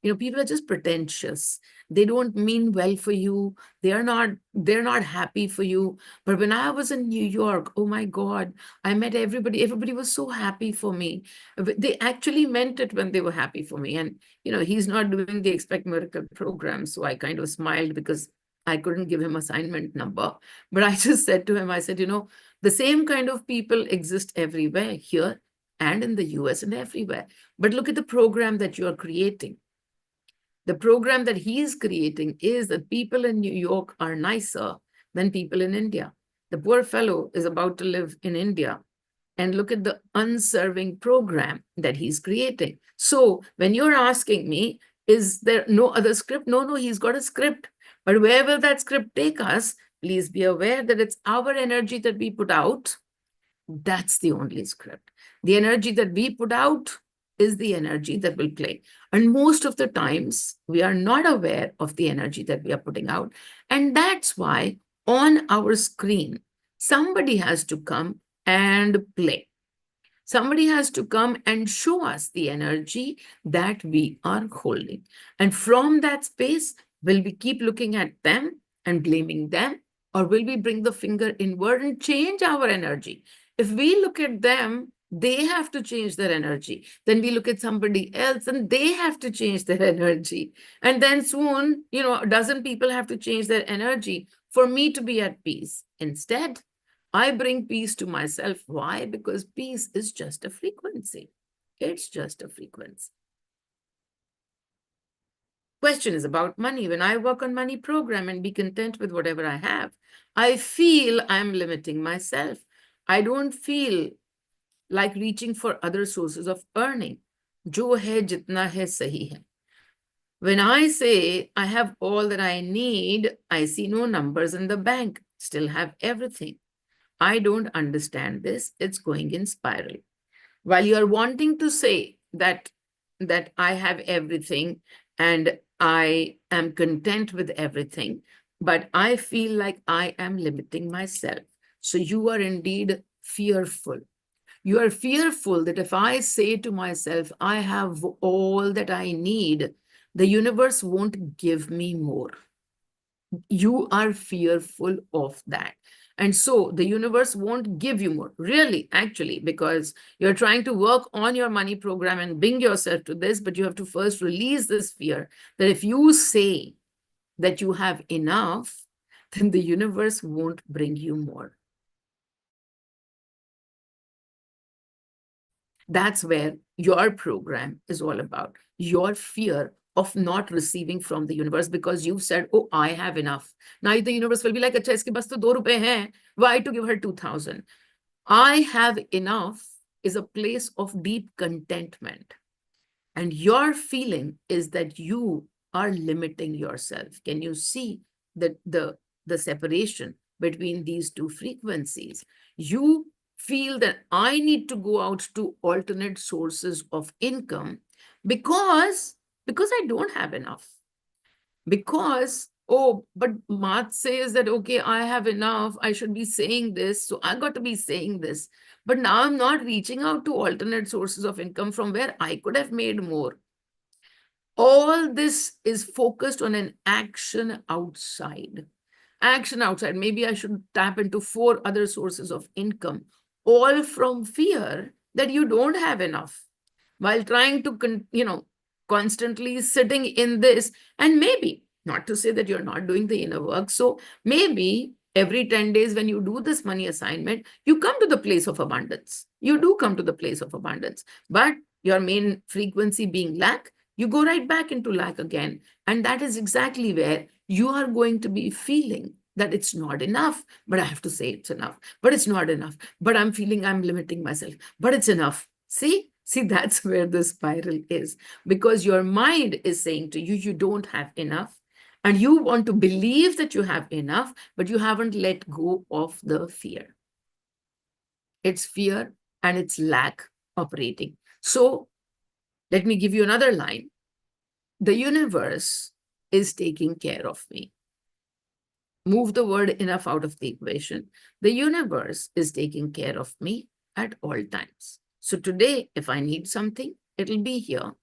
people are just pretentious. They don't mean well for you. They're not happy for you. But when I was in New York, oh my God, I met everybody. Everybody was so happy for me. They actually meant it when they were happy for me. And, he's not doing the Expect Miracle program. So I kind of smiled because I couldn't give him assignment number. But I just said to him, I said, the same kind of people exist everywhere, here and in the US and everywhere. But look at the program that you are creating. The program that he is creating is that people in New York are nicer than people in India. The poor fellow is about to live in India, and look at the unserving program that he's creating. So when you're asking me, is there no other script? No, he's got a script. But where will that script take us? Please be aware that it's our energy that we put out. That's the only script. The energy that we put out is the energy that will play. And most of the times, we are not aware of the energy that we are putting out. And that's why on our screen, somebody has to come and play. Somebody has to come and show us the energy that we are holding. And from that space, will we keep looking at them and blaming them? Or will we bring the finger inward and change our energy? If we look at them, they have to change their energy. Then we look at somebody else and they have to change their energy. And then soon, a dozen people have to change their energy for me to be at peace. Instead, I bring peace to myself. Why? Because peace is just a frequency. It's just a frequency. Question is about money. When I work on money program and be content with whatever I have, I feel I'm limiting myself. I don't feel like reaching for other sources of earning. Jo hai jitna hai sahi hai. When I say I have all that I need, I see no numbers in the bank, still have everything. I don't understand this. It's going in spiral. While you are wanting to say that I have everything and I am content with everything, but I feel like I am limiting myself. So you are indeed fearful. You are fearful that if I say to myself, I have all that I need, the universe won't give me more. You are fearful of that. And so the universe won't give you more, really, actually, because you're trying to work on your money program and bring yourself to this, but you have to first release this fear that if you say that you have enough, then the universe won't bring you more. That's where your program is all about. Your fear of not receiving from the universe because you've said, oh, I have enough. Now the universe will be like, acha, iske paas to 2 rupees hain. Why to give her 2,000? I have enough is a place of deep contentment. And your feeling is that you are limiting yourself. Can you see the separation between these two frequencies? You feel that I need to go out to alternate sources of income because I don't have enough. Because, oh, but math says that, okay, I have enough, I should be saying this, so I got to be saying this. But now I'm not reaching out to alternate sources of income from where I could have made more. All this is focused on an action outside. Action outside. Maybe I should tap into 4 other sources of income, all from fear that you don't have enough, while trying to, constantly sitting in this. And maybe, not to say that you're not doing the inner work. So maybe every 10 days when you do this money assignment, you come to the place of abundance. You do come to the place of abundance. But your main frequency being lack, you go right back into lack again. And that is exactly where you are going to be feeling that it's not enough, but I have to say it's enough, but it's not enough, but I'm feeling I'm limiting myself, but it's enough. See, that's where the spiral is, because your mind is saying to you, you don't have enough. And you want to believe that you have enough, but you haven't let go of the fear. It's fear and it's lack operating. So let me give you another line. The universe is taking care of me. Move the word enough out of the equation. The universe is taking care of me at all times. So today, if I need something, it'll be here.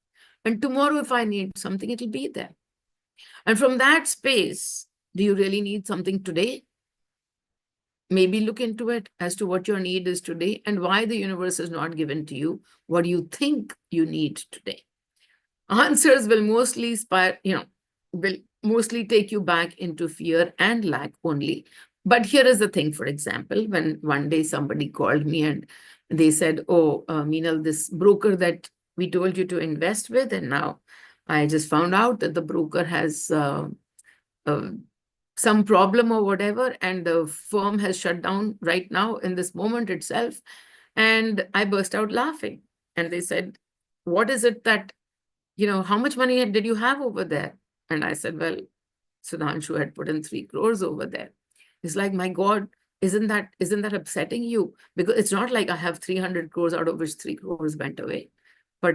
And tomorrow, if I need something, it'll be there. And from that space, do you really need something today? Maybe look into it as to what your need is today and why the universe is not given to you what you think you need today. Answers will mostly will mostly take you back into fear and lack only. But here is the thing, for example, when one day somebody called me and they said, oh, Meenal, this broker that we told you to invest with, and now I just found out that the broker has uh, some problem or whatever, and the firm has shut down right now in this moment itself. And I burst out laughing. And they said, what is it that, how much money did you have over there? And I said, well, Sudhanshu had put in 3 crores over there. It's like, my God, isn't that upsetting you? Because it's not like I have 300 crores out of which 3 crores went away, but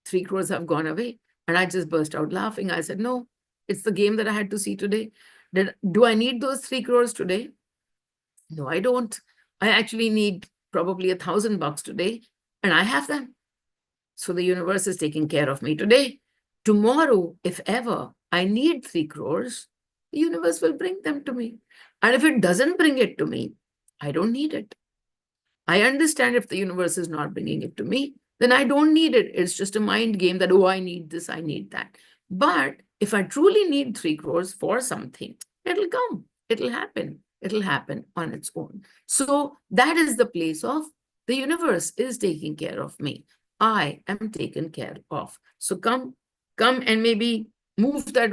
3 crores have gone away. And I just burst out laughing. I said, no, it's the game that I had to see today. Do I need those 3 crores today? No, I don't. I actually need probably $1,000 today, and I have them. So the universe is taking care of me today. Tomorrow, if ever I need 3 crores, the universe will bring them to me. And if it doesn't bring it to me, I don't need it. I understand if the universe is not bringing it to me, then I don't need it. It's just a mind game that, oh, I need this, I need that. But if I truly need 3 crores for something, it'll come, it'll happen on its own. So that is the place of the universe is taking care of me. I am taken care of. So come and maybe move that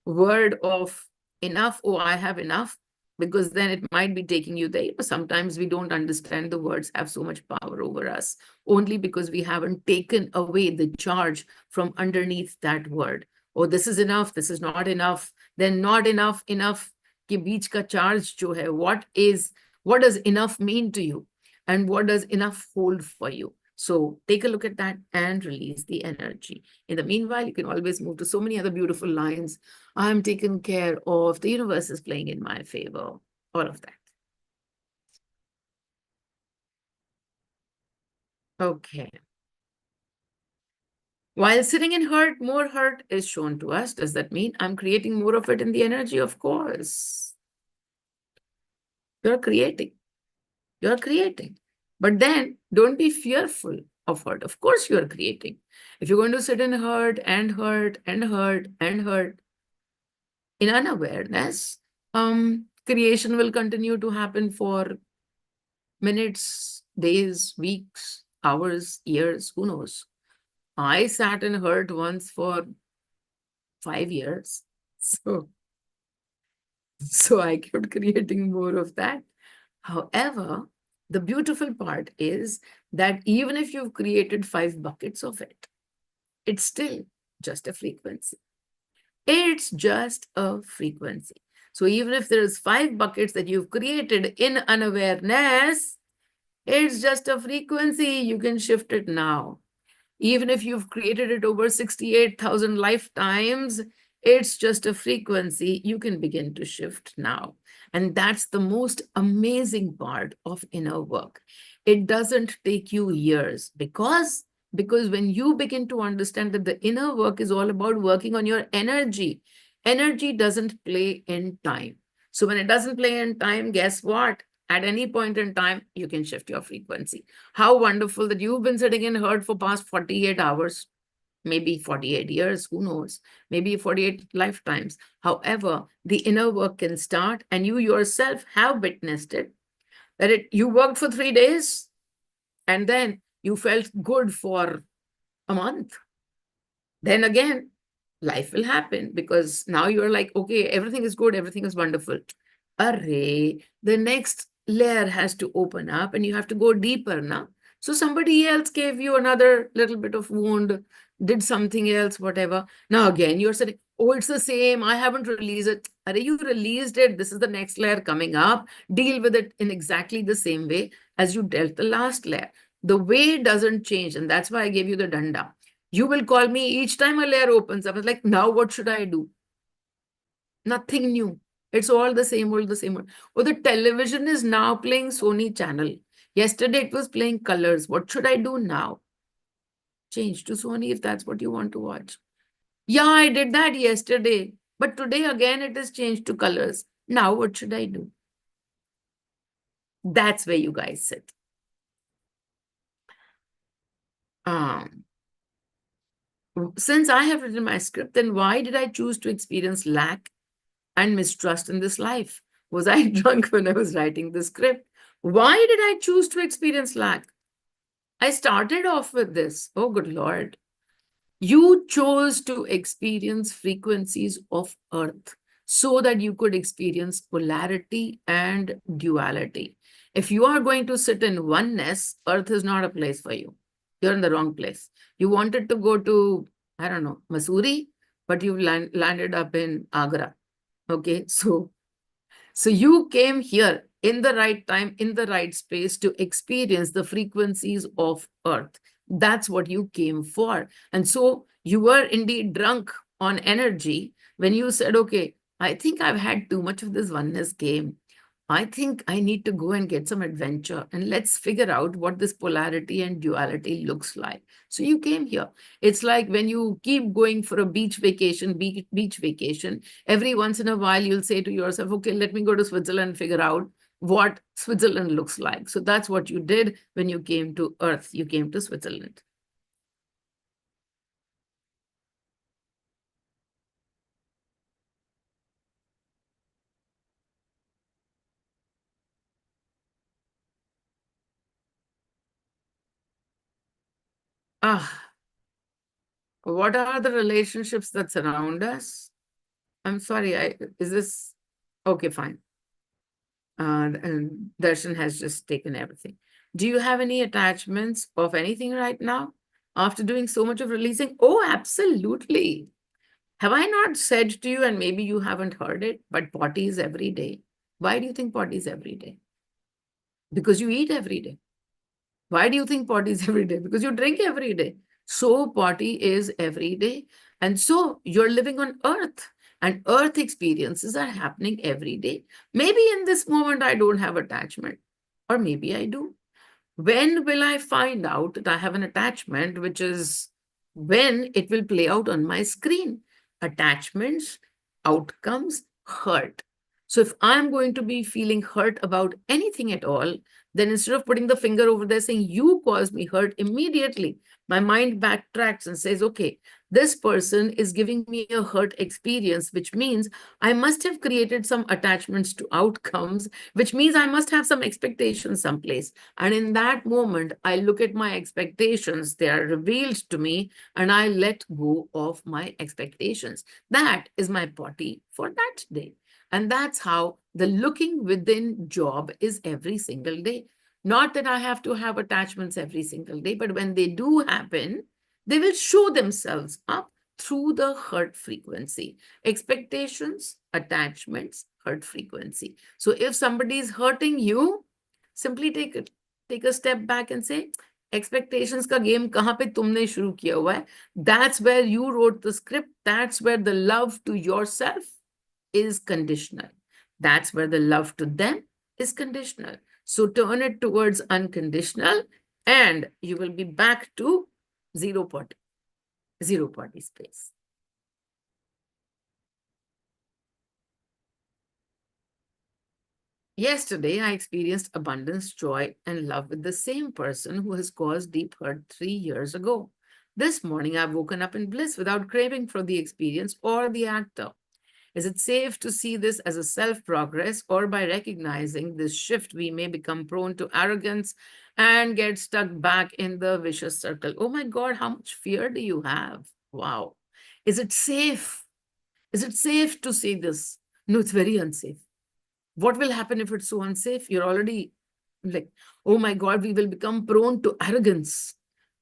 word of enough, oh, I have enough, because then it might be taking you there. Sometimes we don't understand the words have so much power over us only because we haven't taken away the charge from underneath that word. Oh, this is enough, this is not enough, then not enough, enough के बीच का charge जो है, what does enough mean to you? And what does enough hold for you? So take a look at that and release the energy. In the meanwhile, you can always move to so many other beautiful lines. I'm taken care of. The universe is playing in my favor. All of that. Okay. While sitting in hurt, more hurt is shown to us. Does that mean I'm creating more of it in the energy? Of course. You're creating. You're creating. But then don't be fearful of hurt. Of course, you're creating. If you're going to sit in hurt and hurt and hurt and hurt in unawareness, creation will continue to happen for minutes, days, weeks, hours, years, who knows? I sat and hurt once for 5 years. So I kept creating more of that. However, the beautiful part is that even if you've created 5 buckets of it, it's still just a frequency. It's just a frequency. So even if there's 5 buckets that you've created in unawareness, it's just a frequency. You can shift it now. Even if you've created it over 68,000 lifetimes, it's just a frequency. You can begin to shift now. And that's the most amazing part of inner work. It doesn't take you years because when you begin to understand that the inner work is all about working on your energy, energy doesn't play in time. So when it doesn't play in time, guess what? At any point in time, you can shift your frequency. How wonderful that you've been sitting in hurt for past 48 hours, maybe 48 years, who knows, maybe 48 lifetimes. However, the inner work can start, and you yourself have witnessed it, that you worked for 3 days, and then you felt good for a month. Then again, life will happen because now you're like, okay, everything is good, everything is wonderful. Array, the next layer has to open up and you have to go deeper now. So somebody else gave you another little bit of wound, did something else, whatever. Now again, you're saying, oh, it's the same. I haven't released it. Array, you released it. This is the next layer coming up. Deal with it in exactly the same way as you dealt the last layer. The way doesn't change. And that's why I gave you the danda. You will call me each time a layer opens up. It's like, now what should I do? Nothing new. It's all the same old, the same old. Oh, the television is now playing Sony channel. Yesterday it was playing colors. What should I do now? Change to Sony if that's what you want to watch. Yeah, I did that yesterday. But today again it is changed to colors. Now what should I do? That's where you guys sit. Since I have written my script, then why did I choose to experience lack and mistrust in this life? Was I drunk when I was writing the script? Why did I choose to experience lack? I started off with this. Oh, good Lord. You chose to experience frequencies of earth so that you could experience polarity and duality. If you are going to sit in oneness, earth is not a place for you. You're in the wrong place. You wanted to go to, I don't know, Missouri, but you landed up in Agra. Okay, so you came here in the right time, in the right space to experience the frequencies of earth. That's what you came for. And so you were indeed drunk on energy when you said, okay, I think I've had too much of this oneness game. I think I need to go and get some adventure and let's figure out what this polarity and duality looks like. So you came here. It's like when you keep going for a beach vacation, beach vacation, every once in a while you'll say to yourself, okay, let me go to Switzerland and figure out what Switzerland looks like. So that's what you did when you came to Earth. You came to Switzerland. Ah, what are the relationships that surround us? I'm sorry, is this okay? Fine. And Darshan has just taken everything. Do you have any attachments of anything right now after doing so much of releasing? Oh, absolutely. Have I not said to you, and maybe you haven't heard it, but potty is every day. Why do you think potty is every day? Because you eat every day. Why do you think potty is every day? Because you drink every day. So potty is every day. And so you're living on earth, and earth experiences are happening every day. Maybe in this moment I don't have attachment, or maybe I do. When will I find out that I have an attachment, which is when it will play out on my screen? Attachments, outcomes, hurt. So if I'm going to be feeling hurt about anything at all, then instead of putting the finger over there saying, you caused me hurt immediately, my mind backtracks and says, okay, this person is giving me a hurt experience, which means I must have created some attachments to outcomes, which means I must have some expectations someplace. And in that moment, I look at my expectations, they are revealed to me, and I let go of my expectations. That is my potty for that day. And that's how the looking within job is every single day. Not that I have to have attachments every single day, but when they do happen, they will show themselves up through the hurt frequency. Expectations, attachments, hurt frequency. So if somebody is hurting you, simply take a step back and say, expectations ka game kahan pe tumne shuru kiya hua hai? That's where you wrote the script. That's where the love to yourself is conditional. That's where the love to them is conditional. So turn it towards unconditional, and you will be back to zero potty space. Yesterday, I experienced abundance, joy, and love with the same person who has caused deep hurt 3 years ago. This morning, I've woken up in bliss without craving for the experience or the actor. Is it safe to see this as a self-progress, or by recognizing this shift, we may become prone to arrogance and get stuck back in the vicious circle? Oh my God, how much fear do you have? Wow. Is it safe? Is it safe to see this? No, it's very unsafe. What will happen if it's so unsafe? You're already like, oh my God, we will become prone to arrogance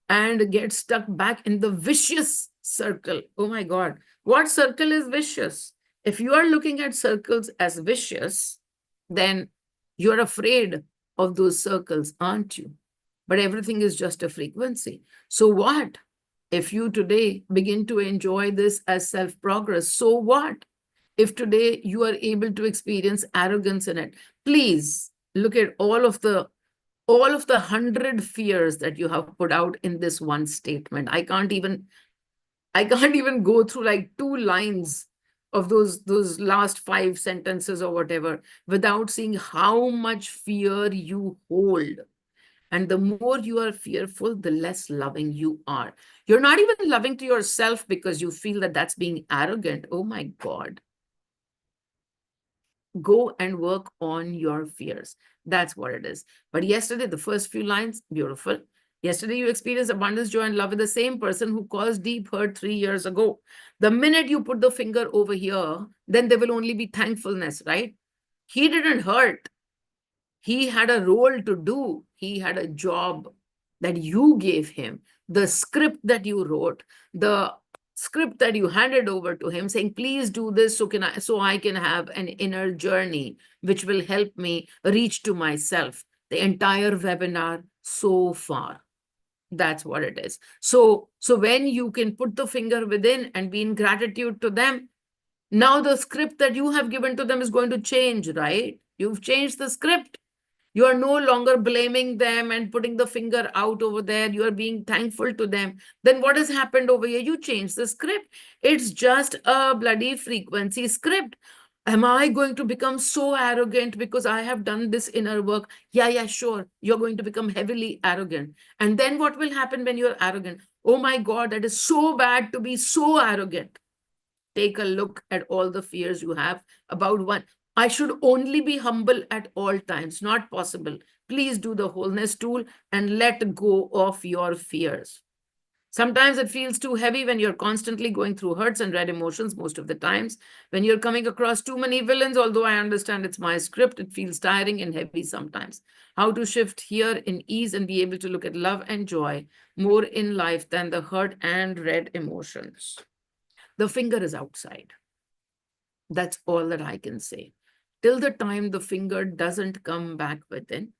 and get stuck back in the vicious circle. Oh my God, what circle is vicious? If you are looking at circles as vicious, then you're afraid of those circles, aren't you? But everything is just a frequency. So what? If you today begin to enjoy this as self-progress, so what? If today you are able to experience arrogance in it, please look at all of the 100 fears that you have put out in this one statement. I can't even go through like 2 lines of those last 5 sentences or whatever without seeing how much fear you hold. And the more you are fearful, the less loving you are. You're not even loving to yourself because you feel that that's being arrogant. Oh my God. Go and work on your fears. That's what it is. But yesterday, the first few lines, beautiful. Yesterday, you experienced abundance, joy, and love with the same person who caused deep hurt 3 years ago. The minute you put the finger over here, then there will only be thankfulness, right? He didn't hurt. He had a role to do. He had a job that you gave him, the script that you wrote, the script that you handed over to him saying, please do this so I can have an inner journey, which will help me reach to myself. The entire webinar so far. That's what it is. So when you can put the finger within and be in gratitude to them, now the script that you have given to them is going to change, right? You've changed the script. You are no longer blaming them and putting the finger out over there. You are being thankful to them. Then what has happened over here? You change the script. It's just a bloody frequency script. Am I going to become so arrogant because I have done this inner work? Yeah, sure. You're going to become heavily arrogant. And then what will happen when you're arrogant? Oh my God, that is so bad to be so arrogant. Take a look at all the fears you have about one. I should only be humble at all times. Not possible. Please do the wholeness tool and let go of your fears. Sometimes it feels too heavy when you're constantly going through hurts and red emotions most of the times. When you're coming across too many villains, although I understand it's my script, it feels tiring and heavy sometimes. How to shift here in ease and be able to look at love and joy more in life than the hurt and red emotions. The finger is outside. That's all that I can say. Till the time the finger doesn't come back within,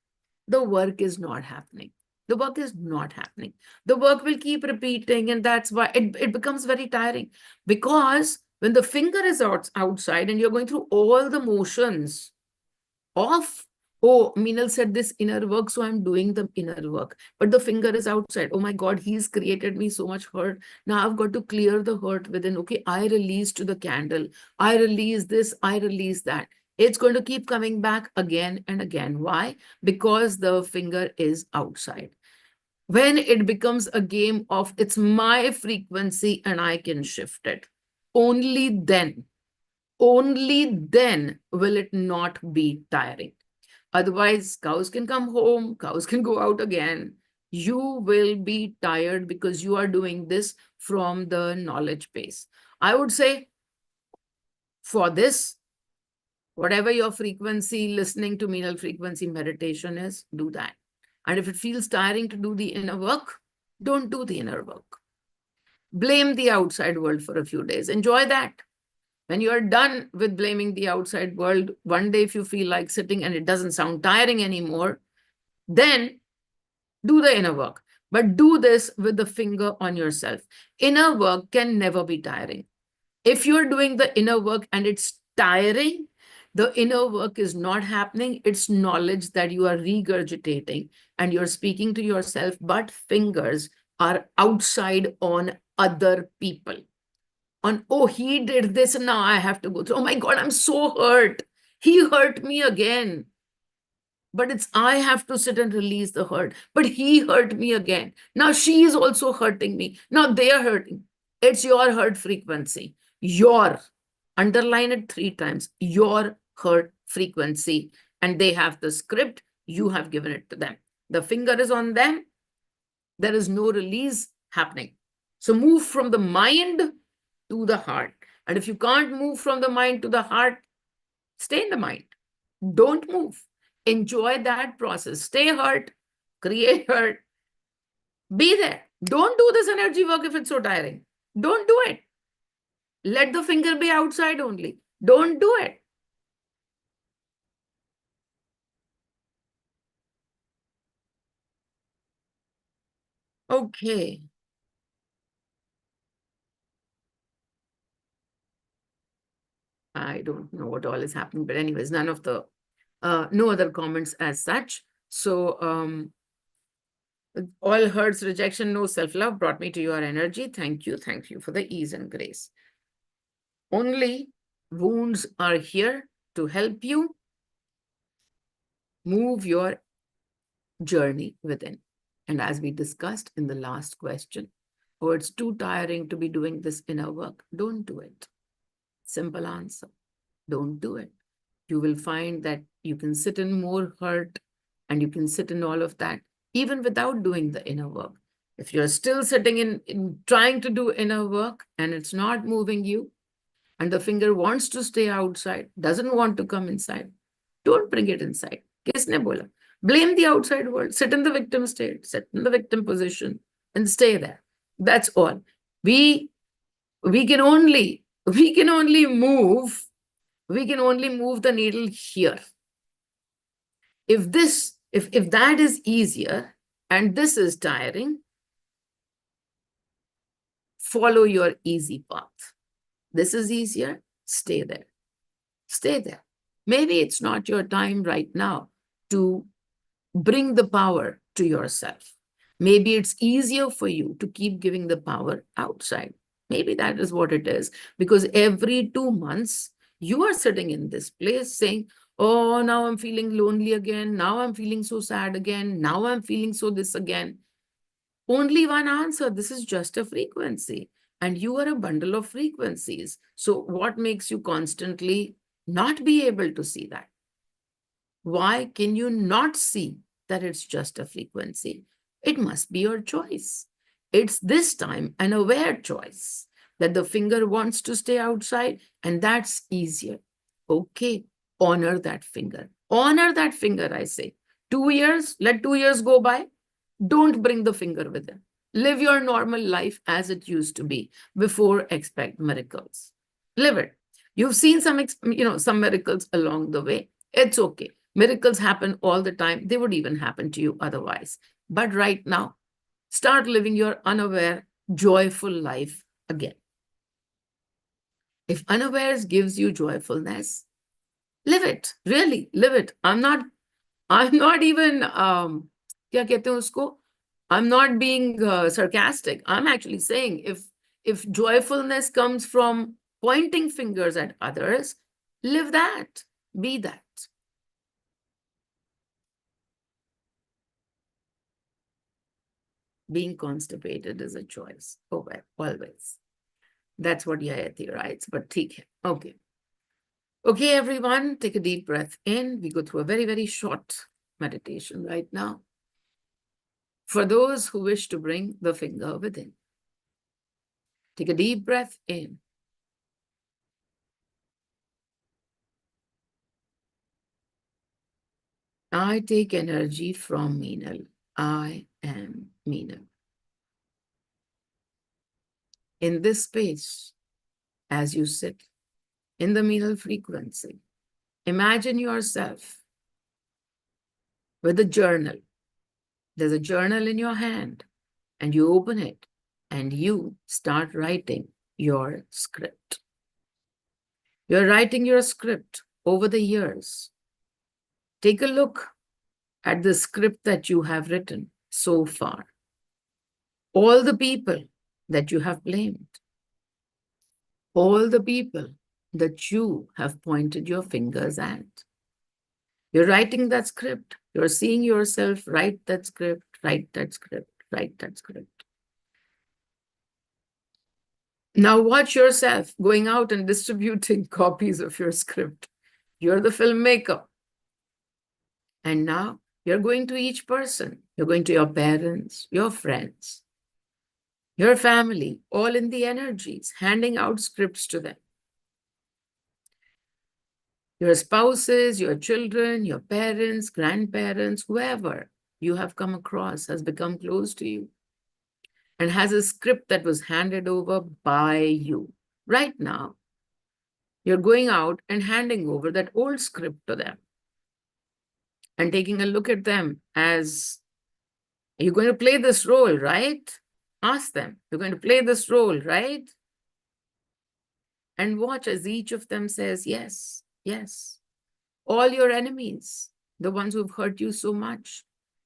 the work is not happening. The work is not happening. The work will keep repeating, and that's why it becomes very tiring. Because when the finger is outside and you're going through all the motions of, oh, Meenal said this inner work, so I'm doing the inner work. But the finger is outside. Oh my God, he's created me so much hurt. Now I've got to clear the hurt within. Okay, I release to the candle. I release this, I release that. It's going to keep coming back again and again. Why? Because the finger is outside. When it becomes a game of it's my frequency and I can shift it, only then will it not be tiring. Otherwise, cows can come home, cows can go out again. You will be tired because you are doing this from the knowledge base. I would say for this, whatever your frequency, listening to Meenal frequency meditation is, do that. And if it feels tiring to do the inner work, don't do the inner work. Blame the outside world for a few days. Enjoy that. When you are done with blaming the outside world, one day if you feel like sitting and it doesn't sound tiring anymore, then do the inner work. But do this with the finger on yourself. Inner work can never be tiring. If you're doing the inner work and it's tiring, the inner work is not happening. It's knowledge that you are regurgitating and you're speaking to yourself, but fingers are outside on other people. On, oh, he did this and now I have to go through. Oh my God, I'm so hurt. He hurt me again. But it's I have to sit and release the hurt. But he hurt me again. Now she is also hurting me. Now they are hurting. It's your hurt frequency. Your, underline it 3 times, your hurt frequency. And they have the script. You have given it to them. The finger is on them. There is no release happening. So move from the mind to the heart. And if you can't move from the mind to the heart, stay in the mind. Don't move. Enjoy that process. Stay hurt, create hurt, be there. Don't do this energy work if it's so tiring. Don't do it. Let the finger be outside only. Don't do it. Okay. I don't know what all is happening, but anyways, none of the, no other comments as such. So, all hurts, rejection, no self-love brought me to your energy. Thank you. Thank you for the ease and grace. Only wounds are here to help you move your journey within. And as we discussed in the last question, oh, it's too tiring to be doing this inner work. Don't do it. Simple answer. Don't do it. You will find that you can sit in more hurt and you can sit in all of that, even without doing the inner work. If you're still sitting in trying to do inner work and it's not moving you, and the finger wants to stay outside, doesn't want to come inside, don't bring it inside. Kisne bola? Blame the outside world. Sit in the victim state, sit in the victim position, and stay there. That's all. We can only move the needle here. If that is easier and this is tiring, follow your easy path. This is easier, stay there. Stay there. Maybe it's not your time right now to bring the power to yourself. Maybe it's easier for you to keep giving the power outside. Maybe that is what it is. Because every 2 months, you are sitting in this place saying, oh, now I'm feeling lonely again. Now I'm feeling so sad again. Now I'm feeling so this again. Only one answer. This is just a frequency. And you are a bundle of frequencies. So what makes you constantly not be able to see that? Why can you not see that it's just a frequency? It must be your choice. It's this time an aware choice that the finger wants to stay outside, and that's easier. Okay, honor that finger. Honor that finger, I say. 2 years, let 2 years go by. Don't bring the finger with it. Live your normal life as it used to be before expect miracles. Live it. You've seen some miracles along the way. It's okay. Miracles happen all the time. They would even happen to you otherwise. But right now, start living your unaware, joyful life again. If unawares gives you joyfulness, live it. Really, live it. I'm not even क्या कहते हैं उसको? I'm not being sarcastic. I'm actually saying if joyfulness comes from pointing fingers at others, live that. Be that. Being constipated is a choice. Oh, well, always. That's what Yayati writes, but theek hai. Okay. Okay, everyone, take a deep breath in. We go through a very, very short meditation right now. For those who wish to bring the finger within, take a deep breath in. I take energy from Meenal. I am Meenal. In this space, as you sit in the Meenal frequency, imagine yourself with a journal. There's a journal in your hand, and you open it and you start writing your script. You're writing your script over the years. Take a look at the script that you have written so far. All the people that you have blamed, all the people that you have pointed your fingers at. You're writing that script. You're seeing yourself write that script, write that script, write that script. Now watch yourself going out and distributing copies of your script. You're the filmmaker. And now you're going to each person. You're going to your parents, your friends, your family, all in the energies, handing out scripts to them. Your spouses, your children, your parents, grandparents, whoever you have come across has become close to you and has a script that was handed over by you. Right now, you're going out and handing over that old script to them and taking a look at them as, are you going to play this role, right? Ask them, you're going to play this role, right? And watch as each of them says, yes, yes. All your enemies, the ones who've hurt you so much,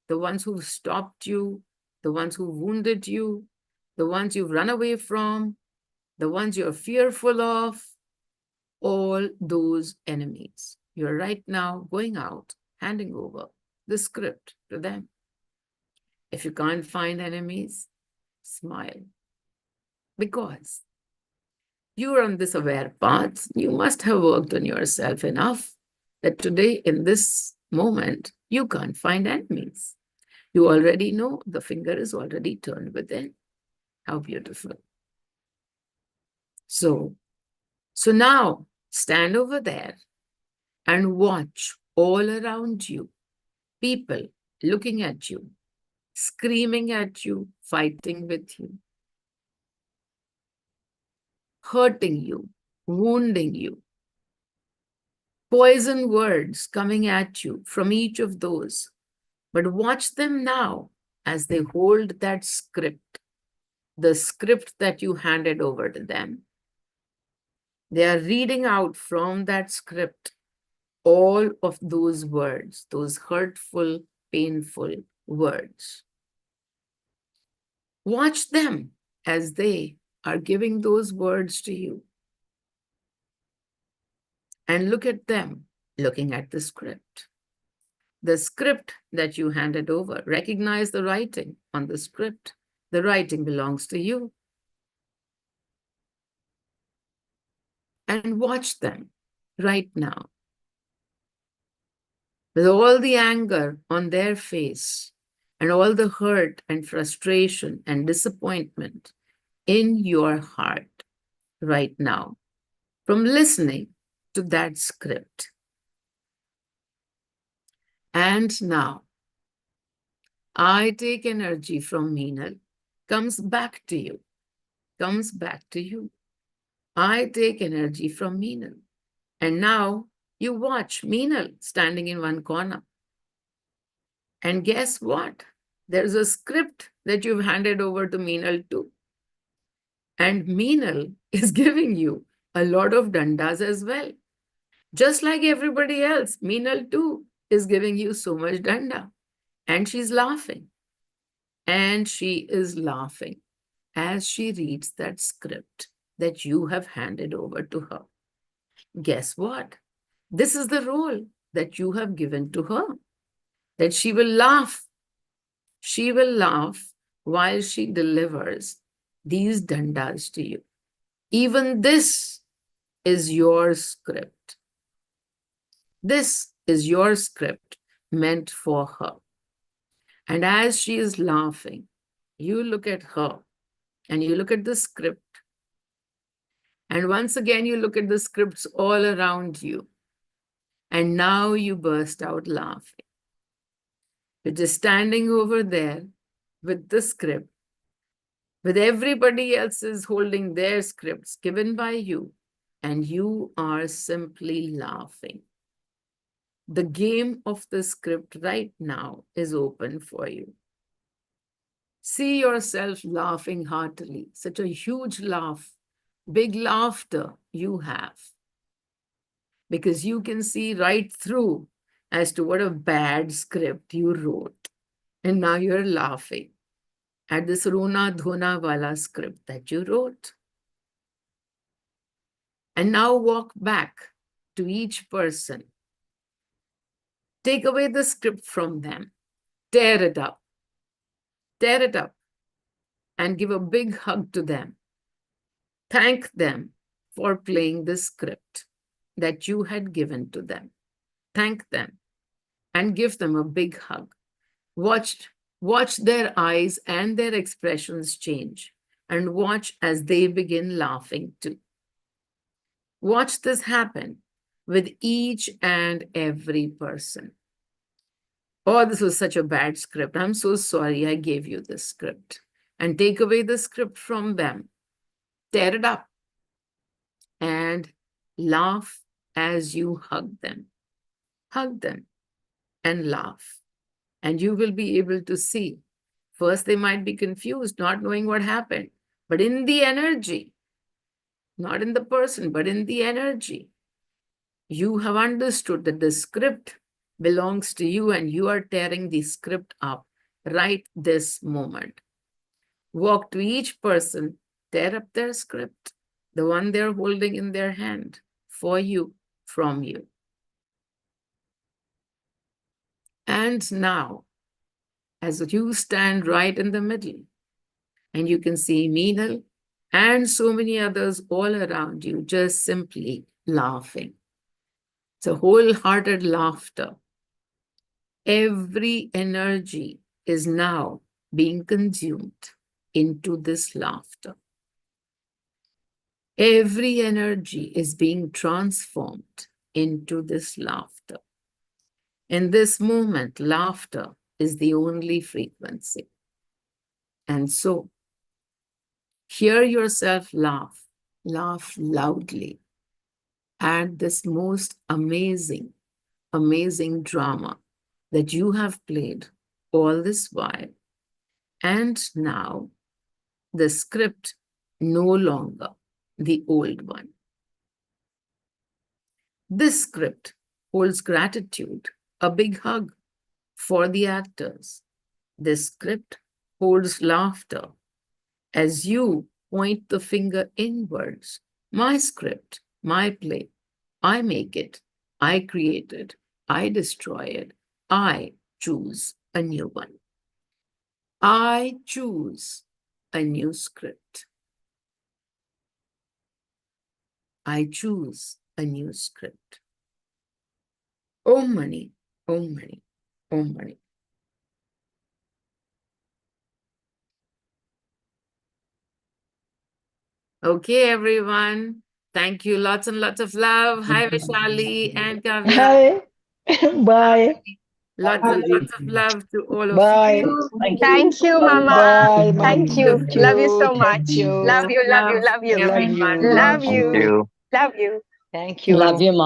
the ones who've stopped you, the ones who wounded you, the ones you've run away from, the ones you're fearful of, all those enemies. You're right now going out, handing over the script to them. If you can't find enemies, smile. Because you're on this aware path, you must have worked on yourself enough that today, in this moment, you can't find enemies. You already know the finger is already turned within. How beautiful. So now stand over there and watch all around you, people looking at you, screaming at you, fighting with you, hurting you, wounding you. Poison words coming at you from each of those. But watch them now as they hold that script, the script that you handed over to them. They are reading out from that script all of those words, those hurtful, painful words. Watch them as they are giving those words to you. And look at them looking at the script. The script that you handed over. Recognize the writing on the script. The writing belongs to you. And watch them right now with all the anger on their face and all the hurt and frustration and disappointment in your heart right now from listening to that script. And now I take energy from Meenal, comes back to you, comes back to you. I take energy from Meenal. And now you watch Meenal standing in one corner. And guess what? There's a script that you've handed over to Meenal too. And Meenal is giving you a lot of dandas as well. Just like everybody else, Meenal too is giving you so much danda. And she's laughing. And she is laughing as she reads that script that you have handed over to her. Guess what? This is the role that you have given to her, that she will laugh. She will laugh while she delivers these dandas to you. Even this is your script. This is your script meant for her. And as she is laughing, you look at her and you look at the script. And once again, you look at the scripts all around you. And now you burst out laughing. You're just standing over there with the script, with everybody else's holding their scripts given by you, and you are simply laughing. The game of the script right now is open for you. See yourself laughing heartily, such a huge laugh, big laughter you have, because you can see right through as to what a bad script you wrote. And now you're laughing at this Rona Dhona Wala script that you wrote. And now walk back to each person. Take away the script from them. Tear it up. Tear it up and give a big hug to them. Thank them for playing the script that you had given to them. Thank them and give them a big hug. Watch their eyes and their expressions change, and watch as they begin laughing too. Watch this happen with each and every person. Oh, this was such a bad script. I'm so sorry I gave you this script. And take away the script from them. Tear it up and laugh as you hug them. Hug them and laugh. And you will be able to see. First, they might be confused, not knowing what happened. But in the energy, not in the person, but in the energy, you have understood that the script belongs to you and you are tearing the script up right this moment. Walk to each person, tear up their script, the one they're holding in their hand, for you, from you. And now, as you stand right in the middle, and you can see Meenal and so many others all around you just simply laughing. It's a wholehearted laughter. Every energy is now being consumed into this laughter. Every energy is being transformed into this laughter. In this moment, laughter is the only frequency. And so, hear yourself laugh loudly at this most amazing, amazing drama that you have played all this while. And now, the script no longer the old one. This script holds gratitude, a big hug for the actors. This script holds laughter as you point the finger inwards. My script, my play. I make it. I create it. I destroy it. I choose a new one. I choose a new script. I choose a new script. Om Mani, Om Mani, Om Mani. Okay, everyone. Thank you. Lots and lots of love. Hi, Vishali and Kavya. Hi. Bye. Hi. Lots and lots of love to all of Bye. you. Thank you. Thank you, Mama. Bye, Thank mommy. you. Thank Love you you. so Thank much. Lots Love of you. you, love you, love, love you. Love everyone. you. Love Love Thank you. you. you. Love you. Thank Love you. you, mom.